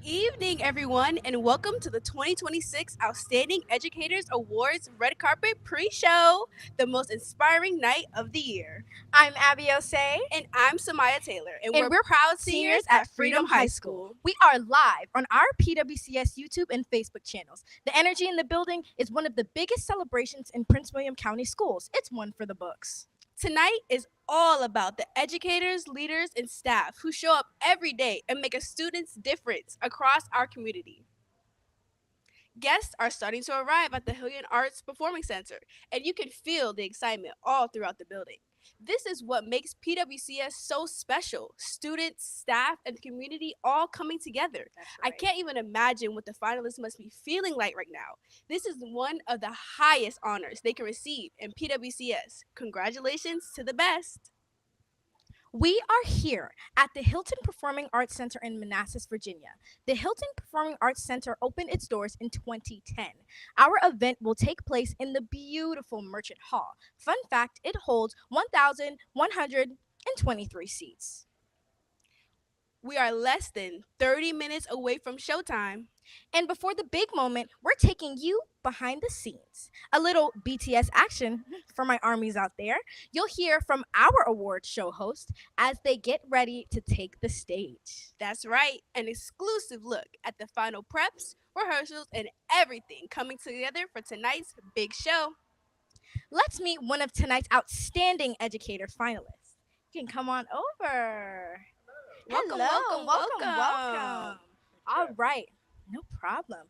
Evening, everyone, and welcome to the 2026 Outstanding Educators Awards Red Carpet Pre-Show, the most inspiring night of the year. I'm Abby Osei, And I'm Samaya Taylor, and and we're we're proud seniors seniors at at Freedom Freedom High High School. School. We are live on our PWCS YouTube and Facebook channels. The energy in the building is one of the biggest celebrations in Prince William County schools. It's one for the books. Tonight is all about the educators, leaders, and staff who show up every day and make a student's difference across our community. Guests are starting to arrive at the Hillian Arts Performing Center, and you can feel the excitement all throughout the building. This is what makes PWCS so special. Students, staff, and the community all coming together. I can't even imagine what the finalists must be feeling like right now. This is one of the highest honors they can receive in PWCS. Congratulations to the best. We are here at the Hilton Performing Arts Center in Manassas, Virginia. The Hilton Performing Arts Center opened its doors in 2010. Our event will take place in the beautiful Merchant Hall. Fun fact, it holds 1,123 seats. We are less than 30 minutes away from showtime. And before the big moment, we're taking you behind the scenes. A little BTS action for my armies out there. You'll hear from our award show host as they get ready to take the stage. That's right, an exclusive look at the final preps, rehearsals, and everything coming together for tonight's big show. Let's meet one of tonight's outstanding educator finalists. You can come on over. Welcome, Hello, welcome, welcome. All right, no problem.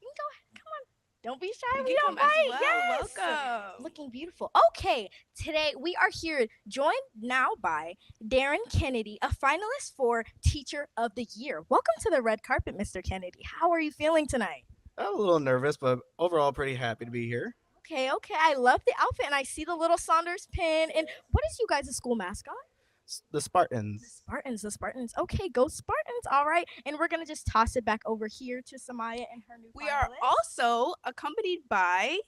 You can go ahead. Come on. Don't be shy. You We can don't come as bite. well. Yes. Welcome. Looking beautiful. Okay, today we are here joined now by Darren Kennedy, a finalist for Teacher of the Year. Welcome to the red carpet, Mr. Kennedy. How are you feeling tonight? I'm a little nervous, but overall pretty happy to be here. Okay. I love the outfit and I see the little Saunders pin. And what is you guys' school mascot? The Spartans. The Spartans. Okay, go Spartans. All right. And we're going to just toss it back over here to Samaya and her new We are finalist. also accompanied by,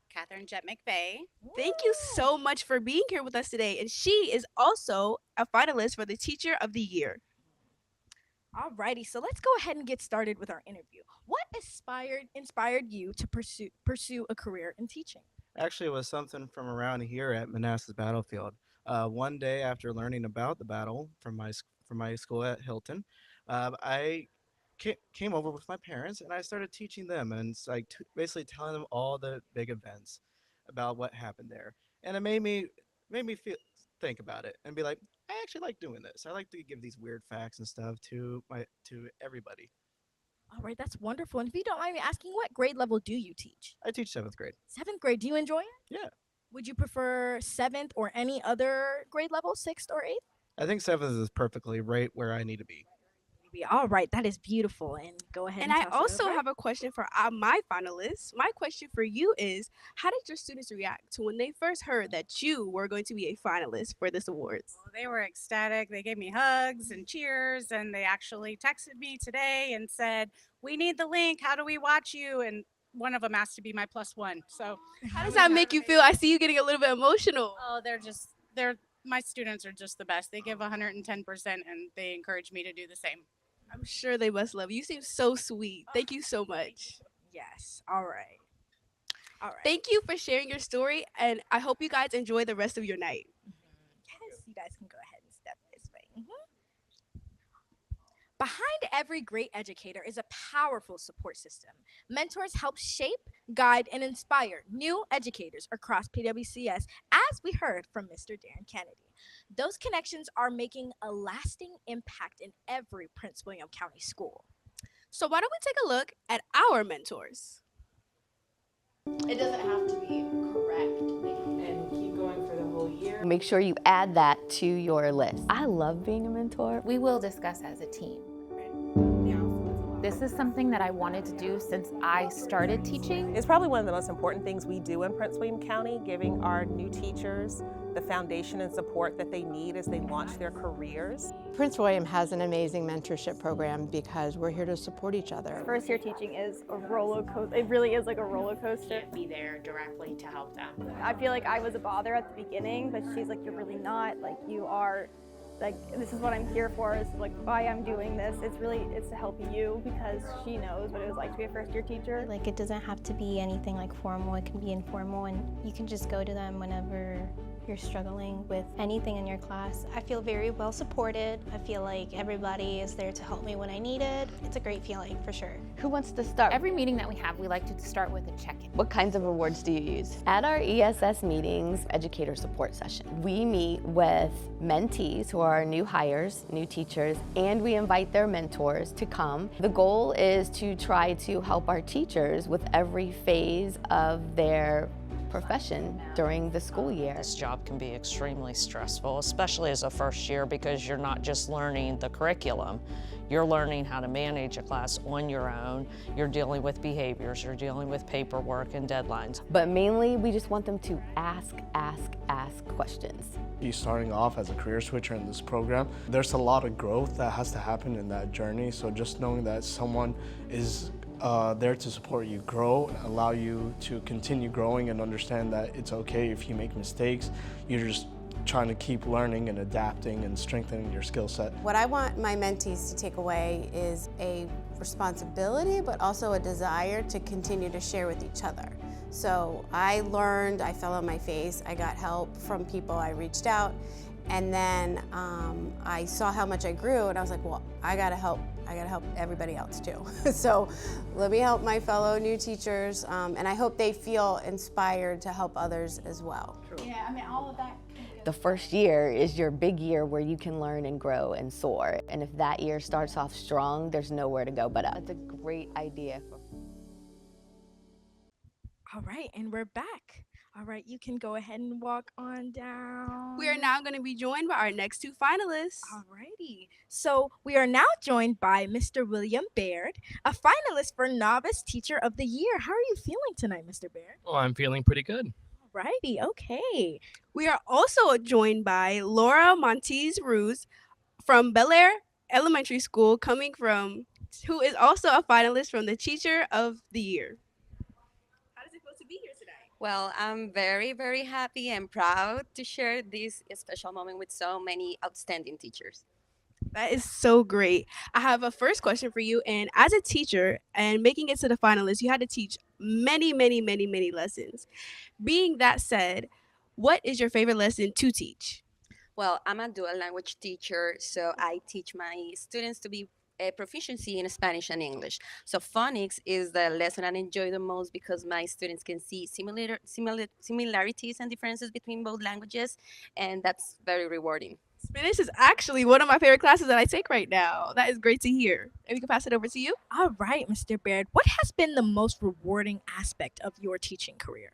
Catherine Jet McVeigh. thank you so much for being here with us today. And she is also a finalist for the Teacher of the Year. Alrighty, so let's go ahead and get started with our interview. What inspired you to pursue a career in teaching? Actually, it was something from around here at Manassas Battlefield. One day after learning about the battle from my school at Hilton, I came over with my parents and I started teaching them and it's like basically telling them all the big events about what happened there, and it made me feel think about it and be like, I actually like doing this. I like to give these weird facts and stuff to everybody. All right, that's wonderful. And if you don't mind me asking, what grade level do you teach? I teach seventh grade. Seventh grade. Do you enjoy it? Yeah. Would you prefer seventh or any other grade level, sixth or eighth? I think seventh is perfectly right where I need to be. All right, that is beautiful. And go ahead. And I toss it also over. have a question for my finalists. My question for you is, how did your students react to when they first heard that you were going to be a finalist for this awards? Well, they were ecstatic. They gave me hugs and cheers, and they actually texted me today and said, "We need the link. How do we watch you?" And one of them asked to be my plus one. So, How does that make you feel? I see you getting a little bit emotional. oh, they're my students are just the best. They give 110%, and they encourage me to do the same. I'm sure they must love you. You seem so sweet. Thank you so much. Yes. All right. Thank you for sharing your story, and I hope you guys enjoy the rest of your night. Yes, you guys can go ahead and step this way. Behind every great educator is a powerful support system. Mentors help shape, guide, and inspire new educators across PWCS, as we heard from Mr. Darren Kennedy. Those connections are making a lasting impact in every Prince William County school. So why don't we take a look at our mentors? It doesn't have to be correct. And keep going for the whole year. Make sure you add that to your list. I love being a mentor. We will discuss as a team. This is something that I wanted to do since I started teaching. It's probably one of the most important things we do in Prince William County, giving our new teachers the foundation and support that they need as they launch their careers. Prince William has an amazing mentorship program because we're here to support each other. First year teaching is a roller coaster. It really is like a roller coaster. Be there directly to help them. I feel like I was a bother at the beginning, but she's like, you're really not. Like, you are like this is what I'm here for, is like why I'm doing this. It's to help you, because she knows what it was like to be a first year teacher. Like, it doesn't have to be anything like formal, it can be informal, and you can just go to them whenever you're struggling with anything in your class. I feel very well supported. I feel like everybody is there to help me when I need it. It's a great feeling for sure. Who wants to start? Every meeting that we have, we like to start with a check-in. What kinds of awards do you use? At our ESS meetings, educator support session, we meet with mentees who are new hires, new teachers, and we invite their mentors to come. The goal is to try to help our teachers with every phase of their profession during the school year. This job can be extremely stressful, especially as a first year, because you're not just learning the curriculum, you're learning how to manage a class on your own, you're dealing with behaviors, you're dealing with paperwork and deadlines. But mainly, we just want them to ask questions. You're starting off as a career switcher in this program. There's a lot of growth that has to happen in that journey, so just knowing that someone is there to support you grow, allow you to continue growing, and understand that it's okay if you make mistakes. You're just trying to keep learning and adapting and strengthening your skill set. What I want my mentees to take away is a responsibility, but also a desire to continue to share with each other. So I learned, I fell on my face, I got help from people, I reached out, and then I saw how much I grew, and I was like, well, I gotta help everybody else too. So let me help my fellow new teachers, and I hope they feel inspired to help others as well. Yeah, I mean, all of that. The first year is your big year where you can learn and grow and soar. And if that year starts off strong, there's nowhere to go but up. It's a great idea. All right, and we're back. All right, you can go ahead and walk on down. We are now going to be joined by our next two finalists. Alrighty. So we are now joined by Mr. William Baird, a finalist for Novice Teacher of the Year. How are you feeling tonight, Mr. Baird? Well, I'm feeling pretty good. Alrighty, okay. We are also joined by Laura Montez Ruse from Bel Air Elementary School, who is also a finalist from the Teacher of the Year. How does it feel to be here today? Well, I'm very, very happy and proud to share this special moment with so many outstanding teachers. That is so great. I have a first question for you. And as a teacher and making it to the finalists, you had to teach many, many, many, many lessons. Being that said, what is your favorite lesson to teach? Well, I'm a dual language teacher, so I teach my students to be a proficiency in Spanish and English. So phonics is the lesson I enjoy the most because my students can see similarities and differences between both languages, and that's very rewarding. Spanish is actually one of my favorite classes that I take right now. That is great to hear. And we can pass it over to you. All right, Mr. Baird. What has been the most rewarding aspect of your teaching career?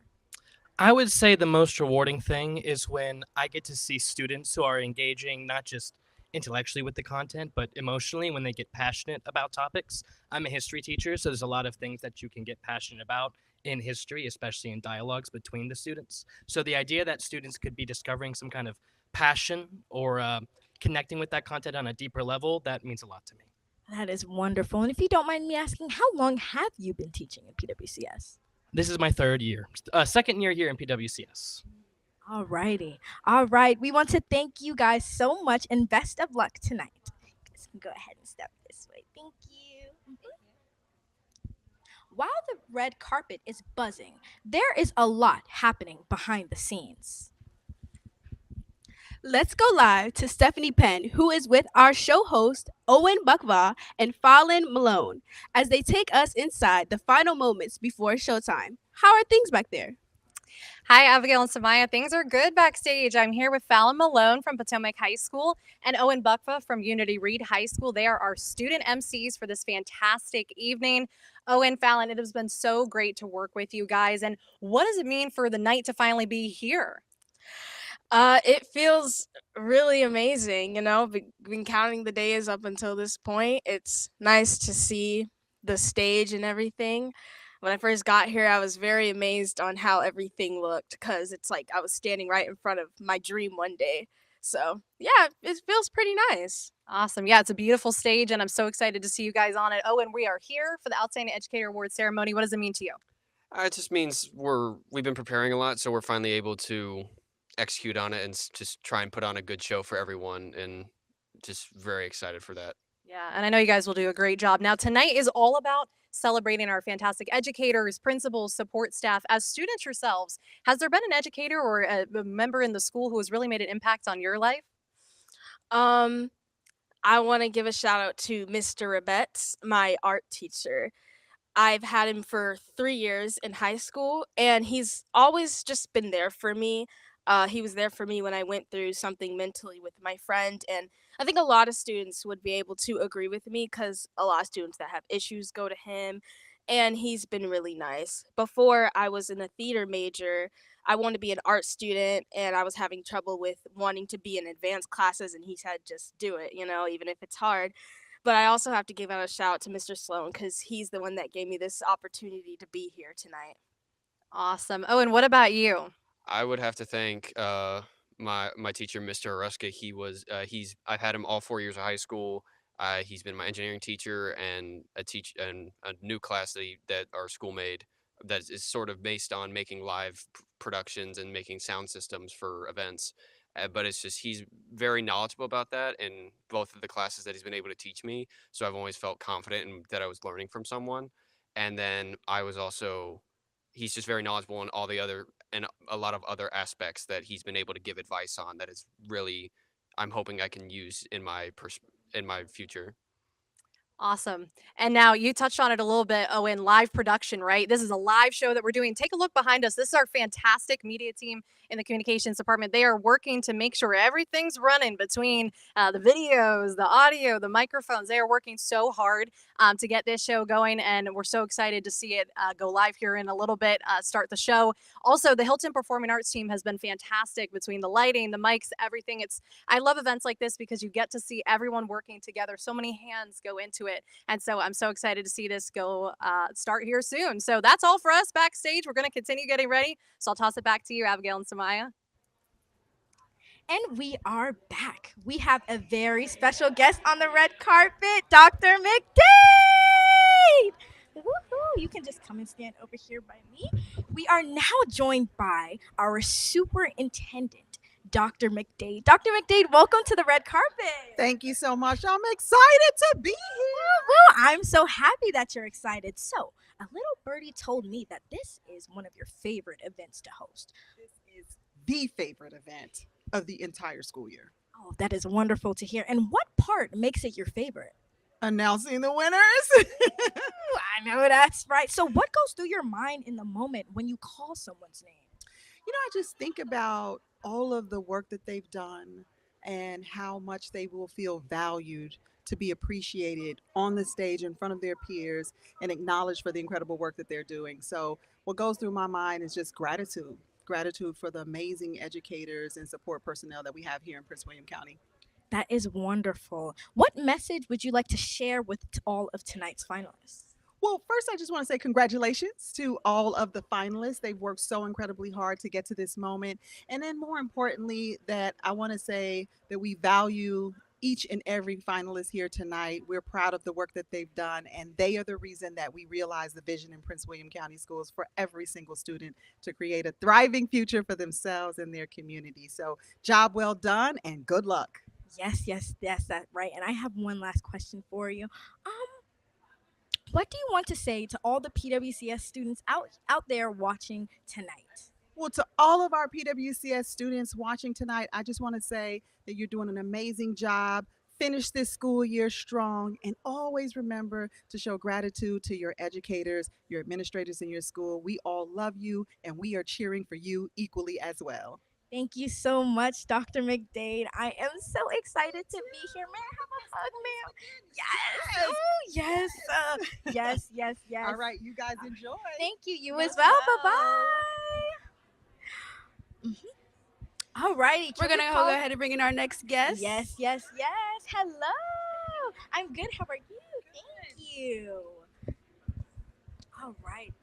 I would say the most rewarding thing is when I get to see students who are engaging not just intellectually with the content, but emotionally when they get passionate about topics. I'm a history teacher, so there's a lot of things that you can get passionate about in history, especially in dialogues between the students. So the idea that students could be discovering some kind of passion or connecting with that content on a deeper level, that means a lot to me. That is wonderful. And if you don't mind me asking, how long have you been teaching in PWCS? This is my third year, second year here in PWCS. All righty. All right. We want to thank you guys so much and best of luck tonight. You guys can go ahead and step this way. Thank you. While the red carpet is buzzing, there is a lot happening behind the scenes. Let's go live to Stephanie Penn, who is with our show host, Owen Buckva and Fallon Malone, as they take us inside the final moments before showtime. How are things back there? Hi, Abigail and Samaya. Things are good backstage. I'm here with Fallon Malone from Potomac High School and Owen Buckva from Unity Reed High School. They are our student MCs for this fantastic evening. Owen, Fallon, it has been so great to work with you guys. And what does it mean for the night to finally be here? It feels really amazing, you know, been counting the days up until this point. It's nice to see the stage and everything. When I first got here, I was very amazed on how everything looked because it's like I was standing right in front of my dream one day. So yeah, it feels pretty nice. Awesome. Yeah, it's a beautiful stage and I'm so excited to see you guys on it. Owen, we are here for the Outstanding Educator Award ceremony. What does it mean to you? It just means we've been preparing a lot, so we're finally able to execute on it and just try and put on a good show for everyone, and just very excited for that. Yeah, and I know you guys will do a great job. Now, tonight is all about celebrating our fantastic educators, principals, support staff. As students yourselves, has there been an educator or a member in the school who has really made an impact on your life? Um, I want to give a shout out to Mr. Rebetz, my art teacher. I've had him for 3 years in high school, and he's always just been there for me. He was there for me when I went through something mentally with my friend, and I think a lot of students would be able to agree with me because a lot of students that have issues go to him, and he's been really nice. Before I was in a theater major, I wanted to be an art student, and I was having trouble with wanting to be in advanced classes, and he said, just do it, even if it's hard. But I also have to give out a shout out to Mr. Sloan because he's the one that gave me this opportunity to be here tonight. Awesome. Oh, and what about you? I would have to thank my teacher, Mr. Aruska. I've had him all 4 years of high school. He's been my engineering teacher and a new class that our school made that is sort of based on making live productions and making sound systems for events. But it's just he's very knowledgeable about that in both of the classes that he's been able to teach me. So I've always felt confident in that I was learning from someone. And then he's just very knowledgeable in all the other and a lot of other aspects that he's been able to give advice on that is really I'm hoping I can use in my future. Awesome. And now you touched on it a little bit, in live production, right? This is a live show that we're doing. Take a look behind us. This is our fantastic media team in the communications department. They are working to make sure everything's running between the videos, the audio, the microphones. They are working so hard to get this show going, and we're so excited to see it go live here in a little bit, start the show. Also, the Hilton Performing Arts team has been fantastic between the lighting, the mics, everything. I love events like this because you get to see everyone working together. So many hands go into it. And so I'm so excited to see this go start here soon. So that's all for us backstage. We're going to continue getting ready. So I'll toss it back to you, Abigail and Samaya. And we are back. We have a very special guest on the red carpet, Dr. McDade. Woohoo! You can just come and stand over here by me. We are now joined by our superintendent, Dr. McDade. Dr. McDade, welcome to the red carpet. Thank you so much. I'm excited to be here. Woo, I'm so happy that you're excited. So, a little birdie told me that this is one of your favorite events to host. This is the favorite event of the entire school year. Oh, that is wonderful to hear. And what part makes it your favorite? Announcing the winners. Ooh, I know that's right. So, what goes through your mind in the moment when you call someone's name? I just think about all of the work that they've done and how much they will feel valued to be appreciated on the stage in front of their peers and acknowledged for the incredible work that they're doing. So what goes through my mind is just gratitude for the amazing educators and support personnel that we have here in Prince William County. That is wonderful. What message would you like to share with all of tonight's finalists? Well, first, I just want to say congratulations to all of the finalists. They've worked so incredibly hard to get to this moment. And then more importantly, that I want to say that we value each and every finalist here tonight. We're proud of the work that they've done, and they are the reason that we realize the vision in Prince William County Schools for every single student to create a thriving future for themselves and their community. So job well done and good luck. Yes, that's right. And I have one last question for you. What do you want to say to all the PWCS students out there watching tonight? Well, to all of our PWCS students watching tonight, I just want to say that you're doing an amazing job. Finish this school year strong, and always remember to show gratitude to your educators, your administrators in your school. We all love you, and we are cheering for you equally as well. Thank you so much, Dr. McDade. I am so excited to be here. May I have a hug, ma'am? Yes. Oh, yes. Yes. All right, you guys enjoy. Thank you. You as well. Bye-bye. All righty. We're going to go ahead and bring in our next guest. Yes. Hello. I'm good. How are you? Thank you. All right.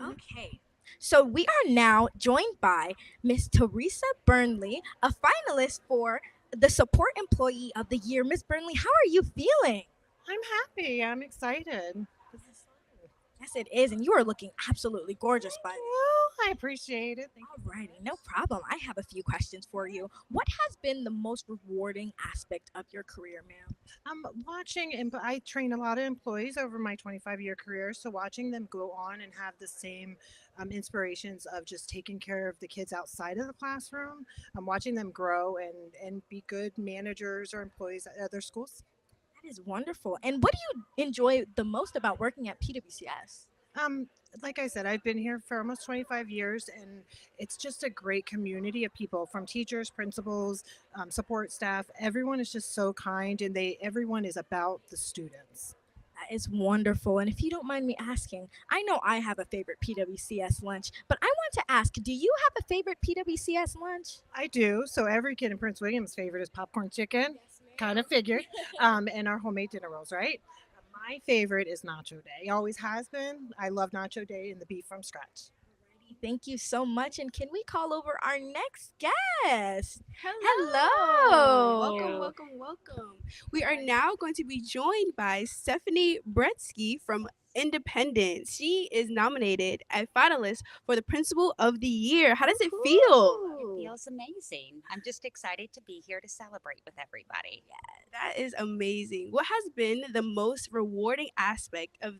Okay. So we are now joined by Miss Teresa Burnley, a finalist for the Support Employee of the Year. Miss Burnley, how are you feeling? I'm happy. I'm excited. Yes, it is, and you are looking absolutely gorgeous, by the way. I appreciate it. Alrighty, no problem. I have a few questions for you. What has been the most rewarding aspect of your career, ma'am? Watching, and I train a lot of employees over my 25-year career, so watching them go on and have the same inspirations of just taking care of the kids outside of the classroom, watching them grow and be good managers or employees at other schools. That is wonderful. And what do you enjoy the most about working at PWCS? Like I said, I've been here for almost 25 years, and it's just a great community of people, from teachers, principals, support staff. Everyone is just so kind, and everyone is about the students. That is wonderful. And if you don't mind me asking, I know I have a favorite PWCS lunch, but I want to ask, do you have a favorite PWCS lunch? I do. So every kid in Prince William's favorite is popcorn chicken. Kind of figured. And our homemade dinner rolls, right? My favorite is Nacho Day. Always has been. I love Nacho Day and the beef from scratch. Thank you so much. And can we call over our next guest? Hello. Welcome. We are now going to be joined by Stephanie Bretsky from Independence. She is nominated a finalist for the Principal of the Year. How does it feel? It feels amazing. I'm just excited to be here to celebrate with everybody. That is amazing. What has been the most rewarding aspect of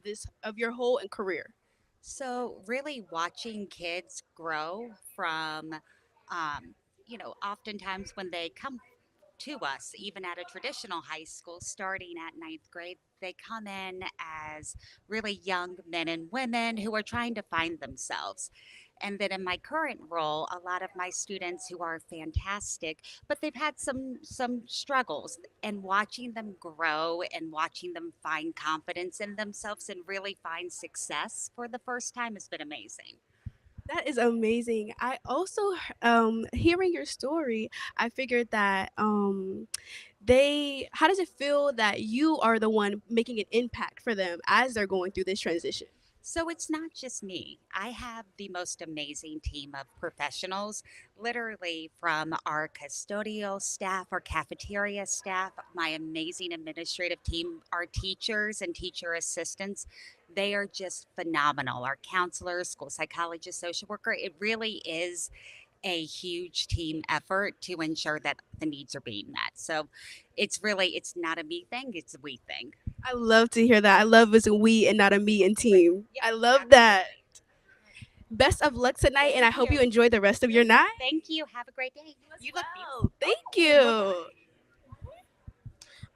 your whole career? So, really watching kids grow from, oftentimes when they come to us, even at a traditional high school, starting at 9th grade, they come in as really young men and women who are trying to find themselves. And then in my current role, a lot of my students who are fantastic, but they've had some struggles, and watching them grow and watching them find confidence in themselves and really find success for the first time has been amazing. That is amazing. I also, hearing your story, I figured that how does it feel that you are the one making an impact for them as they're going through this transition? So it's not just me. I have the most amazing team of professionals, literally from our custodial staff, our cafeteria staff, my amazing administrative team, our teachers and teacher assistants. They are just phenomenal. Our counselors, school psychologist, social worker. It really is a huge team effort to ensure that the needs are being met. So it's not a me thing, it's a we thing. I love to hear that. I love it's a we and not a me and team. I love that. Best of luck tonight, and I hope you enjoy the rest of your night. Thank you. Have a great day. You look beautiful. Thank you.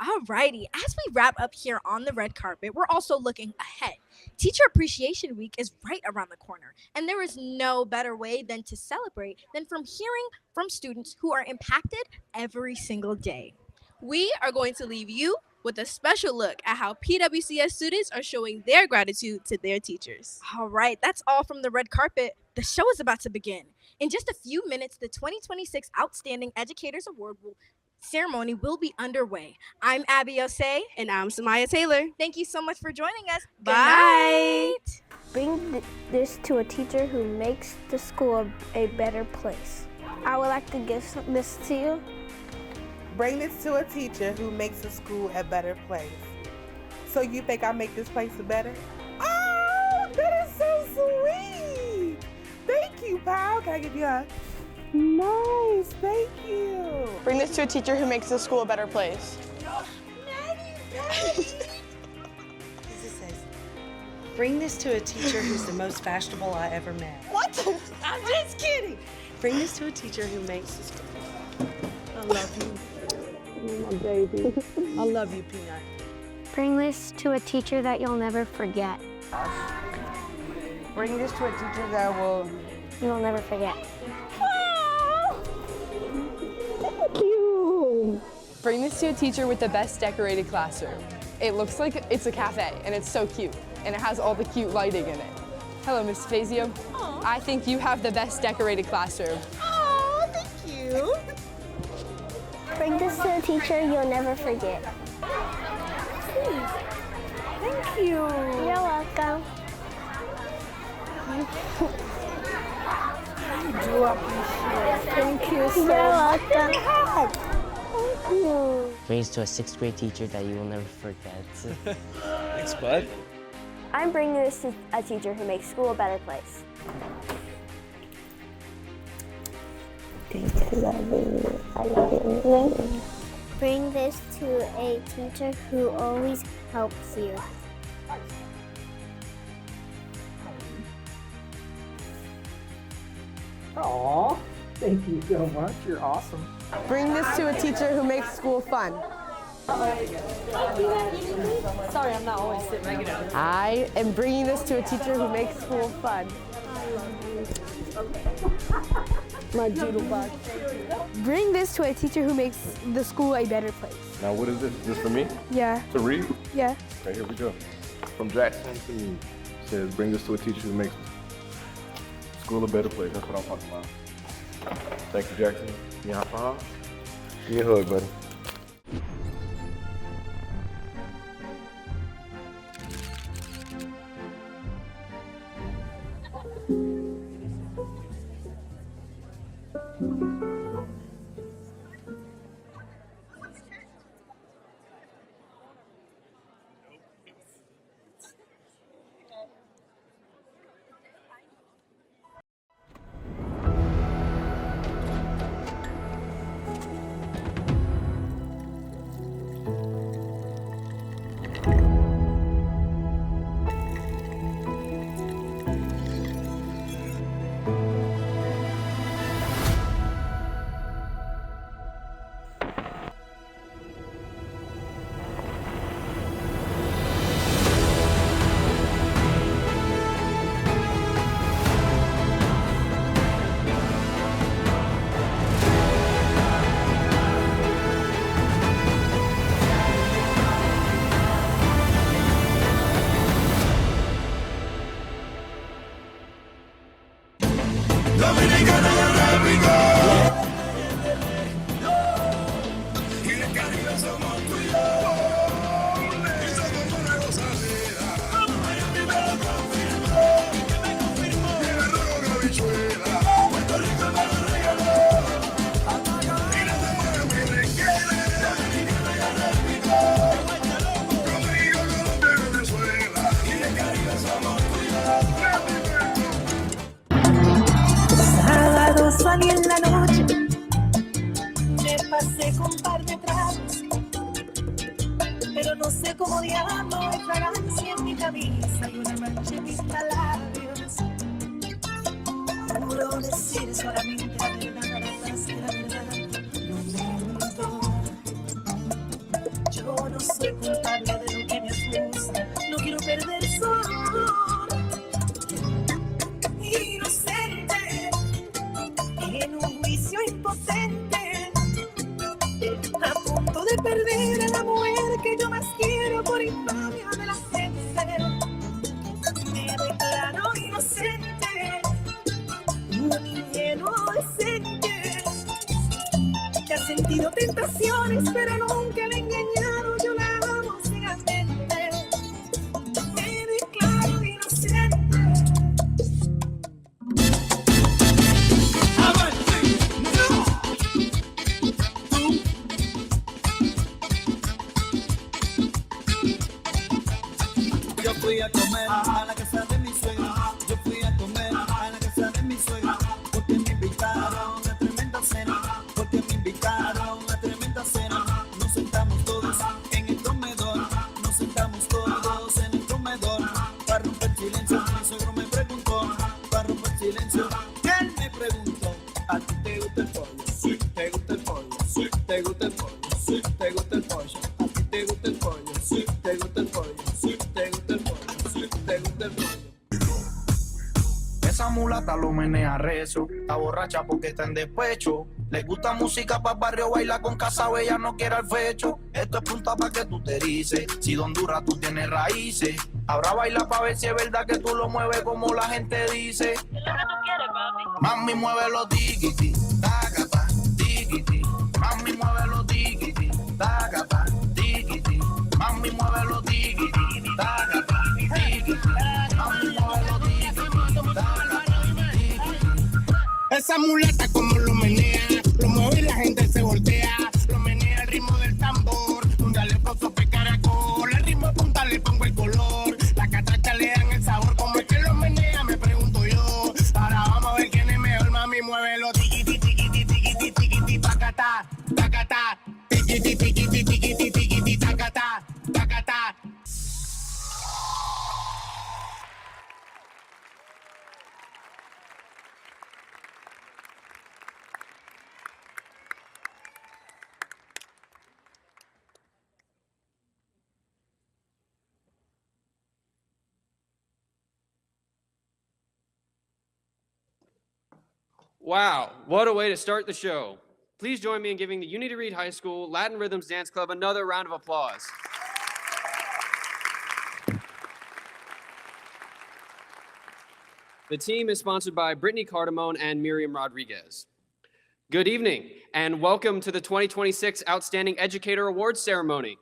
Alrighty, as we wrap up here on the red carpet, we're also looking ahead. Teacher Appreciation Week is right around the corner, and there is no better way than to celebrate than from hearing from students who are impacted every single day. We are going to leave you with a special look at how PWCS students are showing their gratitude to their teachers. All right, that's all from the red carpet. The show is about to begin. In just a few minutes, the 2026 Outstanding Educators Award ceremony will be underway. I'm Abby Osei. And I'm Samaya Taylor. Thank you so much for joining us. Bye. Good night. Bring this to a teacher who makes the school a better place. I would like to give this to you. Bring this to a teacher who makes the school a better place. So you think I make this place better? Oh, that is so sweet. Thank you, pal. Can I give you a hug? Nice, thank you. Bring this to a teacher who makes the school a better place. Bring this to a teacher who's the most fashionable I ever met. What? I'm just kidding. Bring this to a teacher who makes the school. I love you. My baby. I love you, Peanut. Bring this to a teacher that you'll never forget. Bring this to a teacher that you'll never forget. Thank you. Bring this to a teacher with the best decorated classroom. It looks like it's a cafe, and it's so cute, and it has all the cute lighting in it. Hello, Ms. Fazio. I think you have the best decorated classroom. Oh, thank you. Bring this to a teacher you'll never forget. Thank you. You're welcome. I do appreciate it. Thank you so You're welcome. Thank you. Bring this to a 6th grade teacher that you will never forget. Thanks, bud. I'm bringing this to a teacher who makes school a better place. Thank you, Lovey. I love it. Bring this to a teacher who always helps you. Aw, thank you so much. You're awesome. Bring this to a teacher who makes school fun. Sorry, I'm not always sitting right here. I am bringing this to a teacher who makes school fun. My doodle bug. Bring this to a teacher who makes the school a better place. Now, what is this? Is this for me? Yeah. To read? Yeah. Okay, here we go. From Jackson to me. It says, bring this to a teacher who makes school a better place. That's what I'm talking about. Thank you, Jackson. Give me a high five. Give me a hug, buddy. Sábado salí en la noche, me pasé con un par de tragos, pero no sé cómo diablo hay fragancia en mi camisa y una mancha en mis labios. Juro decir solamente la verdad, más que la verdad. No miento. Yo no soy culpable de lo que me asusta, no quiero perder su amor. Inocente, en un juicio impotente, a punto de perder a la mujer que yo más quiero por infamia de la gente. Me declaro inocente, un ingenuo decente, que ha sentido tentaciones pero nunca le he engañado, yo la amo ciegamente. Me declaro inocente. Yo fui a comer a la casa de mi suegra. Yo fui a comer a la casa de mi suegra. Porque me invitaron a tremenda cena. Porque me invitaron a tremenda cena. Nos sentamos todos en el comedor. Nos sentamos todos en el comedor. Para romper el silencio, mi suegro me preguntó. Para romper el silencio, él me preguntó: ¿a ti te gusta el pollo? Sí. ¿Te gusta el pollo? Sí. ¿Te gusta el pollo? Sí. ¿Te gusta el pollo? ¿A ti te gusta el pollo? Sí. ¿Te gusta el pollo? Sí. ¿Te gusta el pollo? Sí. ¿Te gusta el pollo? Esa mulata lo menea recio, está borracha porque está en despecho. Le gusta música pa' barrio, baila con casa bella, no quiere al fecho. Esto es punta pa' que tú te erices, si de Honduras tú tienes raíces. Ahora baila pa' ver si es verdad que tú lo mueves como la gente dice. Es lo que tú quieres, papi. Mami, mueve los tiquiti, tácata, tiquiti. Mami, mueve los tiquiti, tácata, tiquiti. Mami, mueve los tiquiti, tácata, tiquiti. Mami, mueve los tiquiti, tácata, tiquiti. Esa mulata como lo menea, lo mueve y la gente se voltea. Lo menea al ritmo del tambor, un dale pausa pe caracol. Al ritmo de punta le pongo el color, la catracha le Wow, what a way to start the show. Please join me in giving the Unity Reed High School Latin Rhythms Dance Club another round of applause. The team is sponsored by Brittany Cardamone and Miriam Rodriguez. Good evening, and welcome to the 2026 Outstanding Educator Awards Ceremony.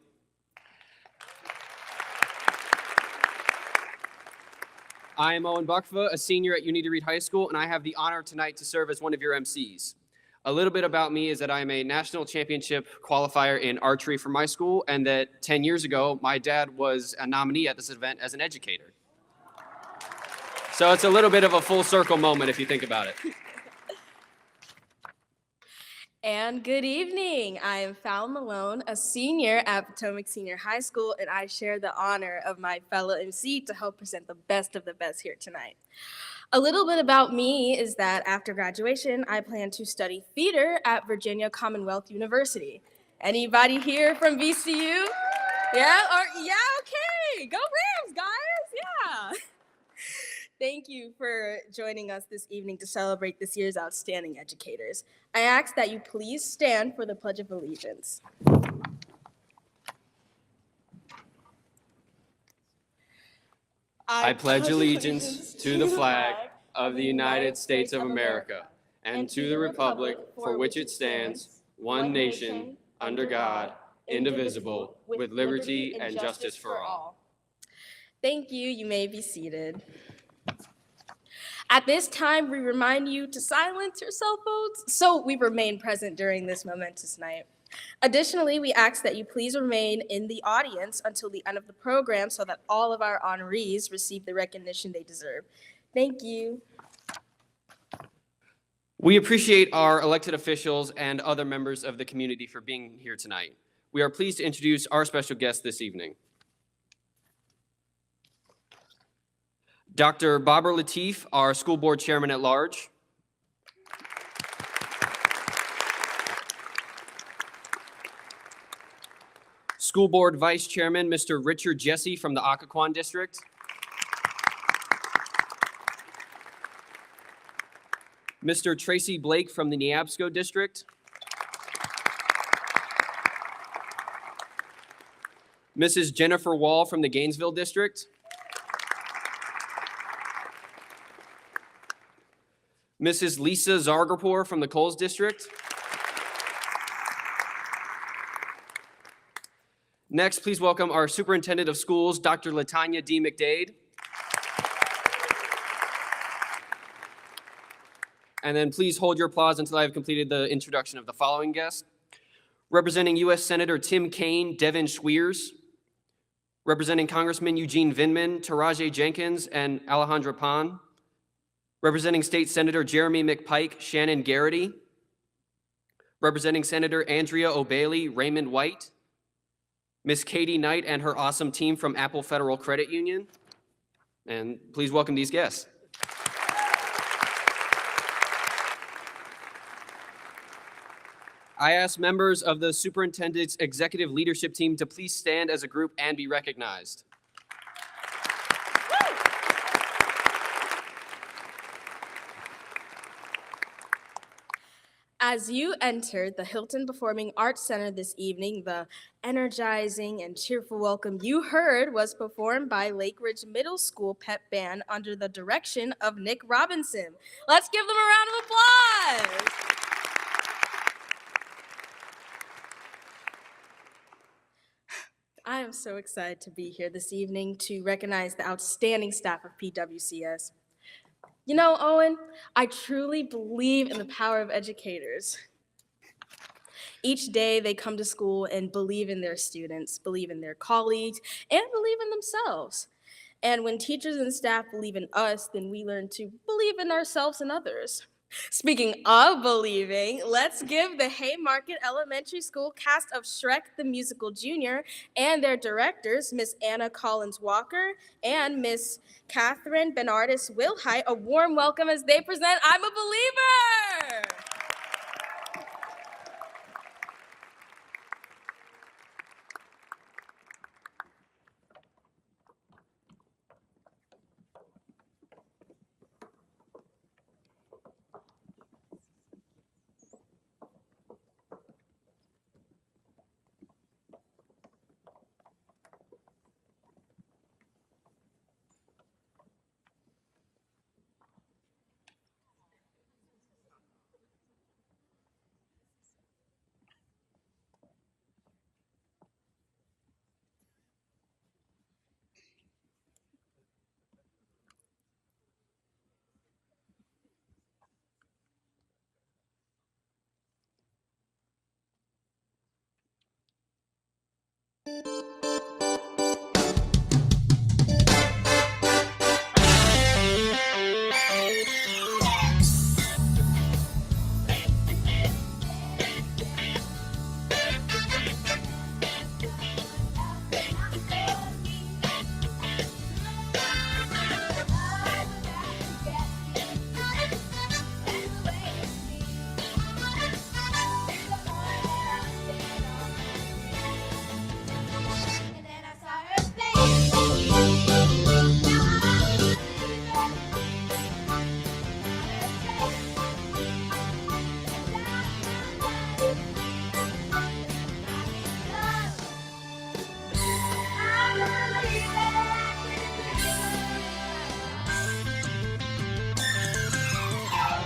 I am Owen Buckfa, a senior at Unity Reed High School, and I have the honor tonight to serve as one of your MCs. A little bit about me is that I am a national championship qualifier in archery for my school, and that 10 years ago, my dad was a nominee at this event as an educator. So it's a little bit of a full circle moment if you think about it. And good evening. I am Fallon Malone, a senior at Potomac Senior High School, and I share the honor of my fellow MC to help present the best of the best here tonight. A little bit about me is that after graduation, I plan to study theater at Virginia Commonwealth University. Anybody here from VCU? Yeah? Okay. Go Rams, guys. Yeah. Thank you for joining us this evening to celebrate this year's outstanding educators. I ask that you please stand for the Pledge of Allegiance. I pledge allegiance to the flag of the United States of America and to the republic for which it stands, one nation, under God, indivisible, with liberty and justice for all. Thank you. You may be seated. At this time, we remind you to silence your cell phones so we remain present during this momentous night. Additionally, we ask that you please remain in the audience until the end of the program so that all of our honorees receive the recognition they deserve. Thank you. We appreciate our elected officials and other members of the community for being here tonight. We are pleased to introduce our special guest this evening. Dr. Babar Latif, our school board chairman at large. School board vice chairman, Mr. Richard Jesse from the Occoquan district. Mr. Tracy Blake from the Neabsco district. Mrs. Jennifer Wall from the Gainesville district. Mrs. Lisa Zargarpur from the Coles district. Next, please welcome our superintendent of schools, Dr. Latanya D. McDade. And then please hold your applause until I have completed the introduction of the following guests. Representing U.S. Senator Tim Kaine, Devin Schwiers. Representing Congressman Eugene Vindman, Taraji Jenkins, and Alejandra Pan. Representing State Senator Jeremy McPike, Shannon Garrity. Representing Senator Andrea O'Bailey, Raymond White. Miss Katie Knight and her awesome team from Apple Federal Credit Union. And please welcome these guests. I ask members of the superintendent's executive leadership team to please stand as a group and be recognized. As you entered the Hilton Performing Arts Center this evening, the energizing and cheerful welcome you heard was performed by Lake Ridge Middle School Pep Band under the direction of Nick Robinson. Let's give them a round of applause. I am so excited to be here this evening to recognize the outstanding staff of PWCS. You know, Owen, I truly believe in the power of educators. Each day they come to school and believe in their students, believe in their colleagues, and believe in themselves. And when teachers and staff believe in us, then we learn to believe in ourselves and others. Speaking of believing, let's give the Haymarket Elementary School cast of Shrek the Musical Jr. and their directors, Miss Anna Collins Walker and Miss Catherine Bernardis Wilhite, a warm welcome as they present I'm a Believer!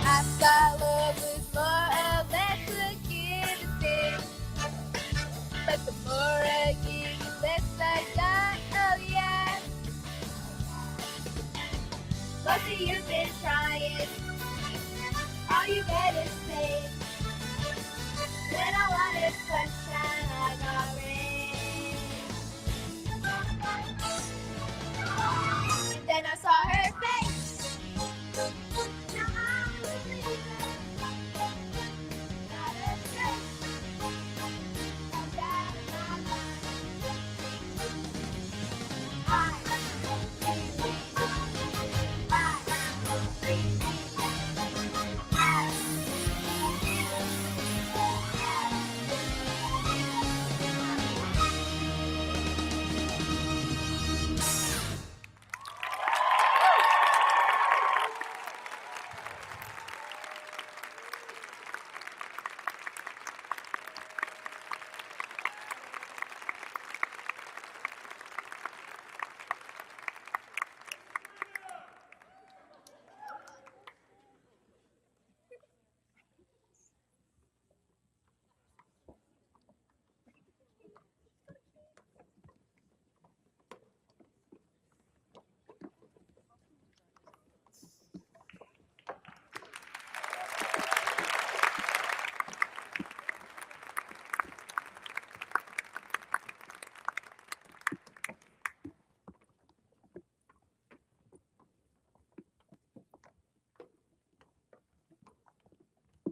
I've got love with more of that to give, but the more I give, the less I got. Oh yeah. Most of you've been trying. All you get is pain. When I wanted sunshine, I got rain. And then I saw her face.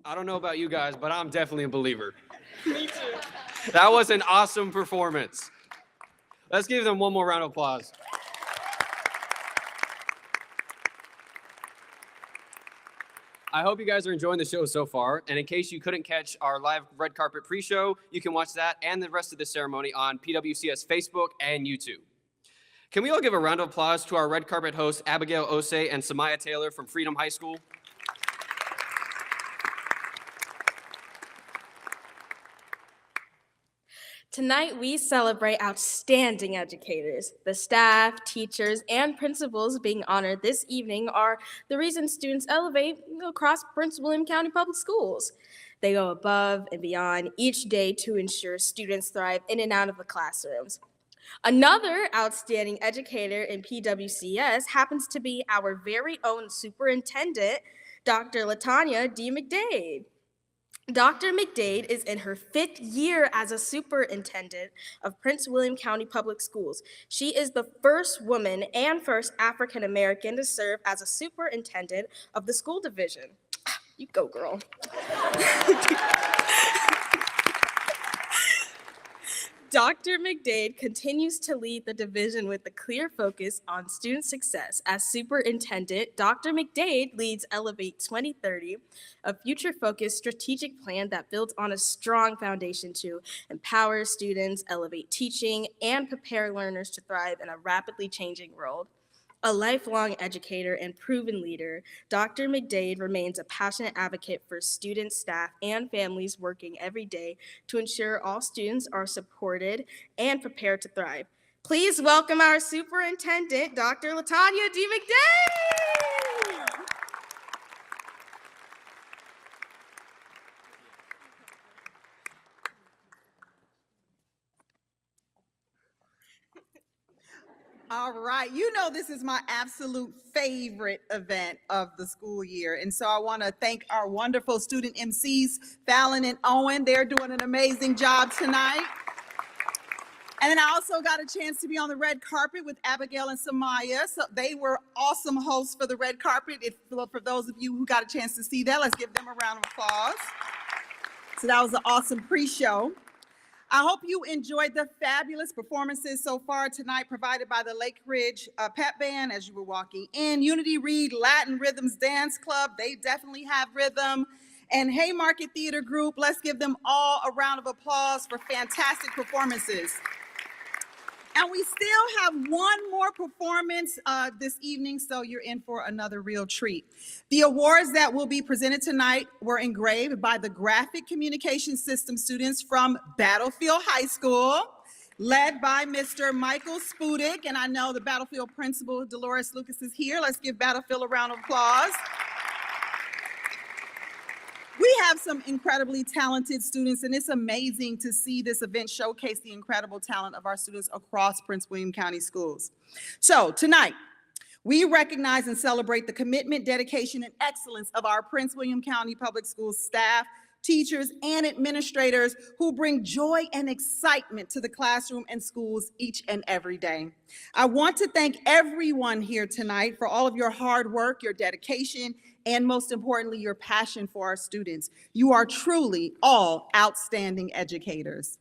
I don't know about you guys, but I'm definitely a believer. Me too. That was an awesome performance. Let's give them one more round of applause. I hope you guys are enjoying the show so far. And in case you couldn't catch our live red carpet pre-show, you can watch that and the rest of the ceremony on PWCS Facebook and YouTube. Can we all give a round of applause to our red carpet hosts, Abigail Osei and Samaya Taylor from Freedom High School? Tonight, we celebrate outstanding educators. The staff, teachers, and principals being honored this evening are the reason students elevate across Prince William County Public Schools. They go above and beyond each day to ensure students thrive in and out of the classrooms. Another outstanding educator in PWCS happens to be our very own superintendent, Dr. Latanya D. McDade. Dr. McDade is in her 5th year as a superintendent of Prince William County Public Schools. She is the first woman and first African American to serve as a superintendent of the school division. You go, girl. Dr. McDade continues to lead the division with a clear focus on student success. As superintendent, Dr. McDade leads Elevate 2030, a future-focused strategic plan that builds on a strong foundation to empower students, elevate teaching, and prepare learners to thrive in a rapidly changing world. A lifelong educator and proven leader, Dr. McDade remains a passionate advocate for students, staff, and families working every day to ensure all students are supported and prepared to thrive. Please welcome our superintendent, Dr. Latanya D. McDade. All right, you know this is my absolute favorite event of the school year. And so I want to thank our wonderful student MCs, Fallon and Owen. They're doing an amazing job tonight. And then I also got a chance to be on the red carpet with Abigail and Samaya. So they were awesome hosts for the red carpet. For those of you who got a chance to see that, let's give them a round of applause. So that was an awesome pre-show. I hope you enjoyed the fabulous performances so far tonight provided by the Lake Ridge Pep Band as you were walking in. Unity Reed Latin Rhythms Dance Club, they definitely have rhythm. And Haymarket Theater Group, let's give them all a round of applause for fantastic performances. And we still have one more performance this evening, so you're in for another real treat. The awards that will be presented tonight were engraved by the Graphic Communication System students from Battlefield High School, led by Mr. Michael Spudik. And I know the Battlefield principal, Dolores Lucas, is here. Let's give Battlefield a round of applause. We have some incredibly talented students, and it's amazing to see this event showcase the incredible talent of our students across Prince William County schools. So tonight, we recognize and celebrate the commitment, dedication, and excellence of our Prince William County Public Schools staff, teachers, and administrators who bring joy and excitement to the classroom and schools each and every day. I want to thank everyone here tonight for all of your hard work, your dedication, and most importantly, your passion for our students. You are truly all outstanding educators.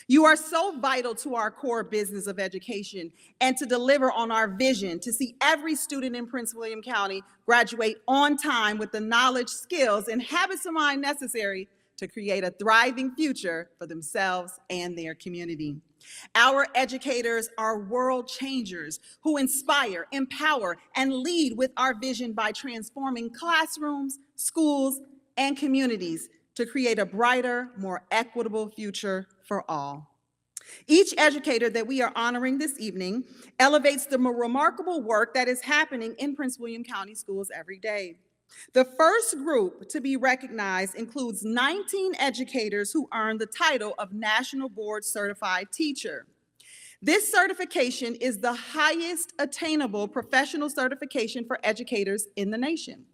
You are so vital to our core business of education and to deliver on our vision to see every student in Prince William County graduate on time with the knowledge, skills, and habits of mind necessary to create a thriving future for themselves and their community. Our educators are world changers who inspire, empower, and lead with our vision by transforming classrooms, schools, and communities to create a brighter, more equitable future for all. Each educator that we are honoring this evening elevates the remarkable work that is happening in Prince William County schools every day. The first group to be recognized includes 19 educators who earned the title of National Board Certified Teacher. This certification is the highest attainable professional certification for educators in the nation.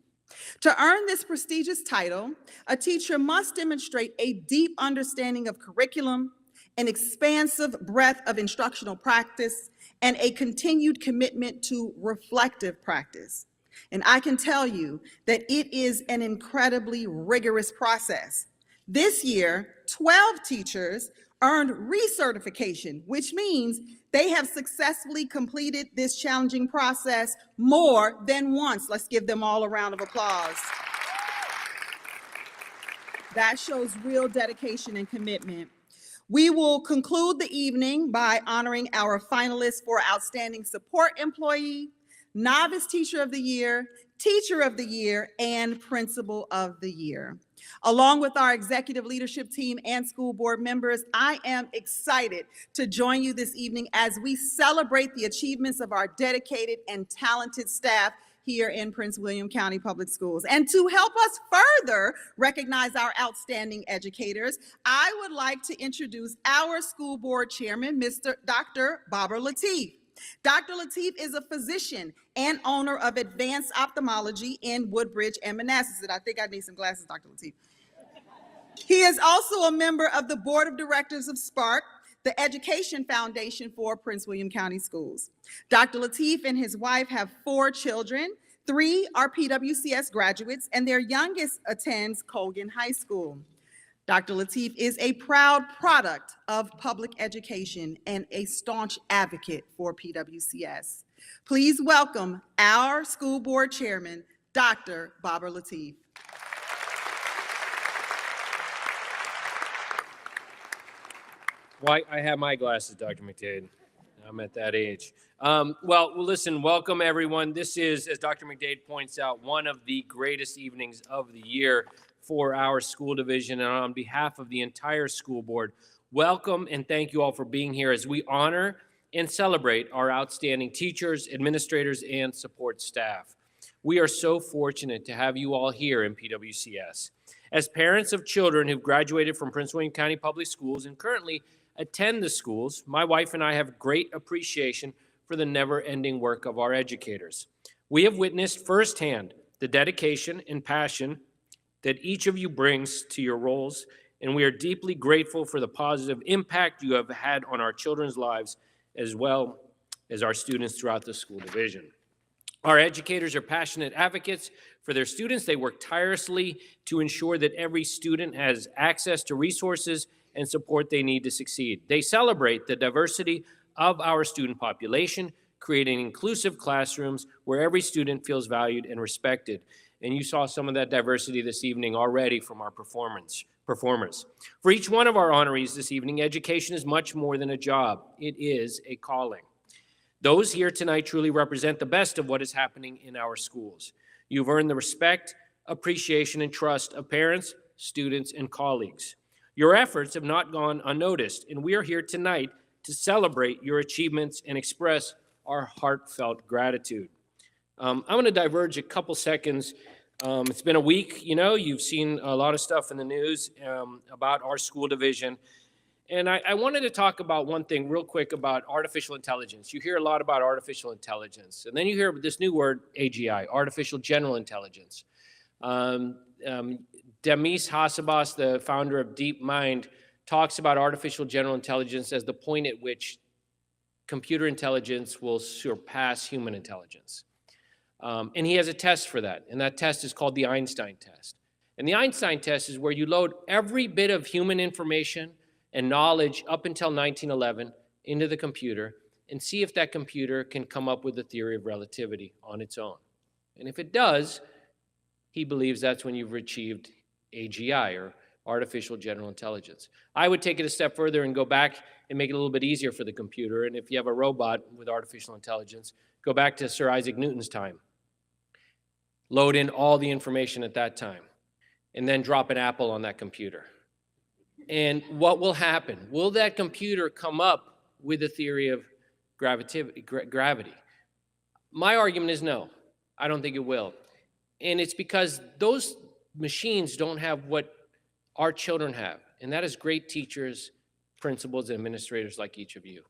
To earn this prestigious title, a teacher must demonstrate a deep understanding of curriculum, an expansive breadth of instructional practice, and a continued commitment to reflective practice. And I can tell you that it is an incredibly rigorous process. This year, 12 teachers earned recertification, which means they have successfully completed this challenging process more than once. Let's give them all a round of applause. That shows real dedication and commitment. We will conclude the evening by honoring our finalists for Outstanding Support Employee, Novice Teacher of the Year, Teacher of the Year, and Principal of the Year. Along with our executive leadership team and school board members, I am excited to join you this evening as we celebrate the achievements of our dedicated and talented staff here in Prince William County Public Schools. And to help us further recognize our outstanding educators, I would like to introduce our school board chairman, Dr. Babar Lateef. Dr. Lateef is a physician and owner of Advanced Ophthalmology in Woodbridge and Manassas. And I think I need some glasses, Dr. Lateef. He is also a member of the board of directors of Spark, the education foundation for Prince William County Schools. Dr. Lateef and his wife have 4 children. 3 are PWCS graduates, and their youngest attends Colgan High School. Dr. Lateef is a proud product of public education and a staunch advocate for PWCS. Please welcome our school board chairman, Dr. Babar Lateef. Why, I have my glasses, Dr. McDade. I'm at that age. Well, listen, welcome everyone. This is, as Dr. McDade points out, one of the greatest evenings of the year for our school division, and on behalf of the entire school board, welcome and thank you all for being here as we honor and celebrate our outstanding teachers, administrators, and support staff. We are so fortunate to have you all here in PWCS. As parents of children who've graduated from Prince William County Public Schools and currently attend the schools, my wife and I have great appreciation for the never-ending work of our educators. We have witnessed firsthand the dedication and passion that each of you brings to your roles and we are deeply grateful for the positive impact you have had on our children's lives as well as our students throughout the school division. Our educators are passionate advocates for their students. They work tirelessly to ensure that every student has access to resources and support they need to succeed. They celebrate the diversity of our student population, creating inclusive classrooms where every student feels valued and respected. And you saw some of that diversity this evening already from our performers. For each one of our honorees this evening, education is much more than a job. It is a calling. Those here tonight truly represent the best of what is happening in our schools. You've earned the respect, appreciation, and trust of parents, students, and colleagues. Your efforts have not gone unnoticed, and we are here tonight to celebrate your achievements and express our heartfelt gratitude. I'm going to diverge a couple seconds. It's been a week, you've seen a lot of stuff in the news about our school division. And I wanted to talk about one thing real quick about artificial intelligence. You hear a lot about artificial intelligence, and then you hear this new word, AGI, artificial general intelligence. Demis Hassabis, the founder of DeepMind, talks about artificial general intelligence as the point at which computer intelligence will surpass human intelligence. And he has a test for that, and that test is called the Einstein test. And the Einstein test is where you load every bit of human information and knowledge up until 1911 into the computer and see if that computer can come up with a theory of relativity on its own. And if it does, he believes that's when you've achieved AGI, or artificial general intelligence. I would take it a step further and go back and make it a little bit easier for the computer. And if you have a robot with artificial intelligence, go back to Sir Isaac Newton's time. Load in all the information at that time, and then drop an apple on that computer. And what will happen? Will that computer come up with a theory of gravity? My argument is no. I don't think it will. And it's because those machines don't have what our children have, and that is great teachers, principals, and administrators like each of you.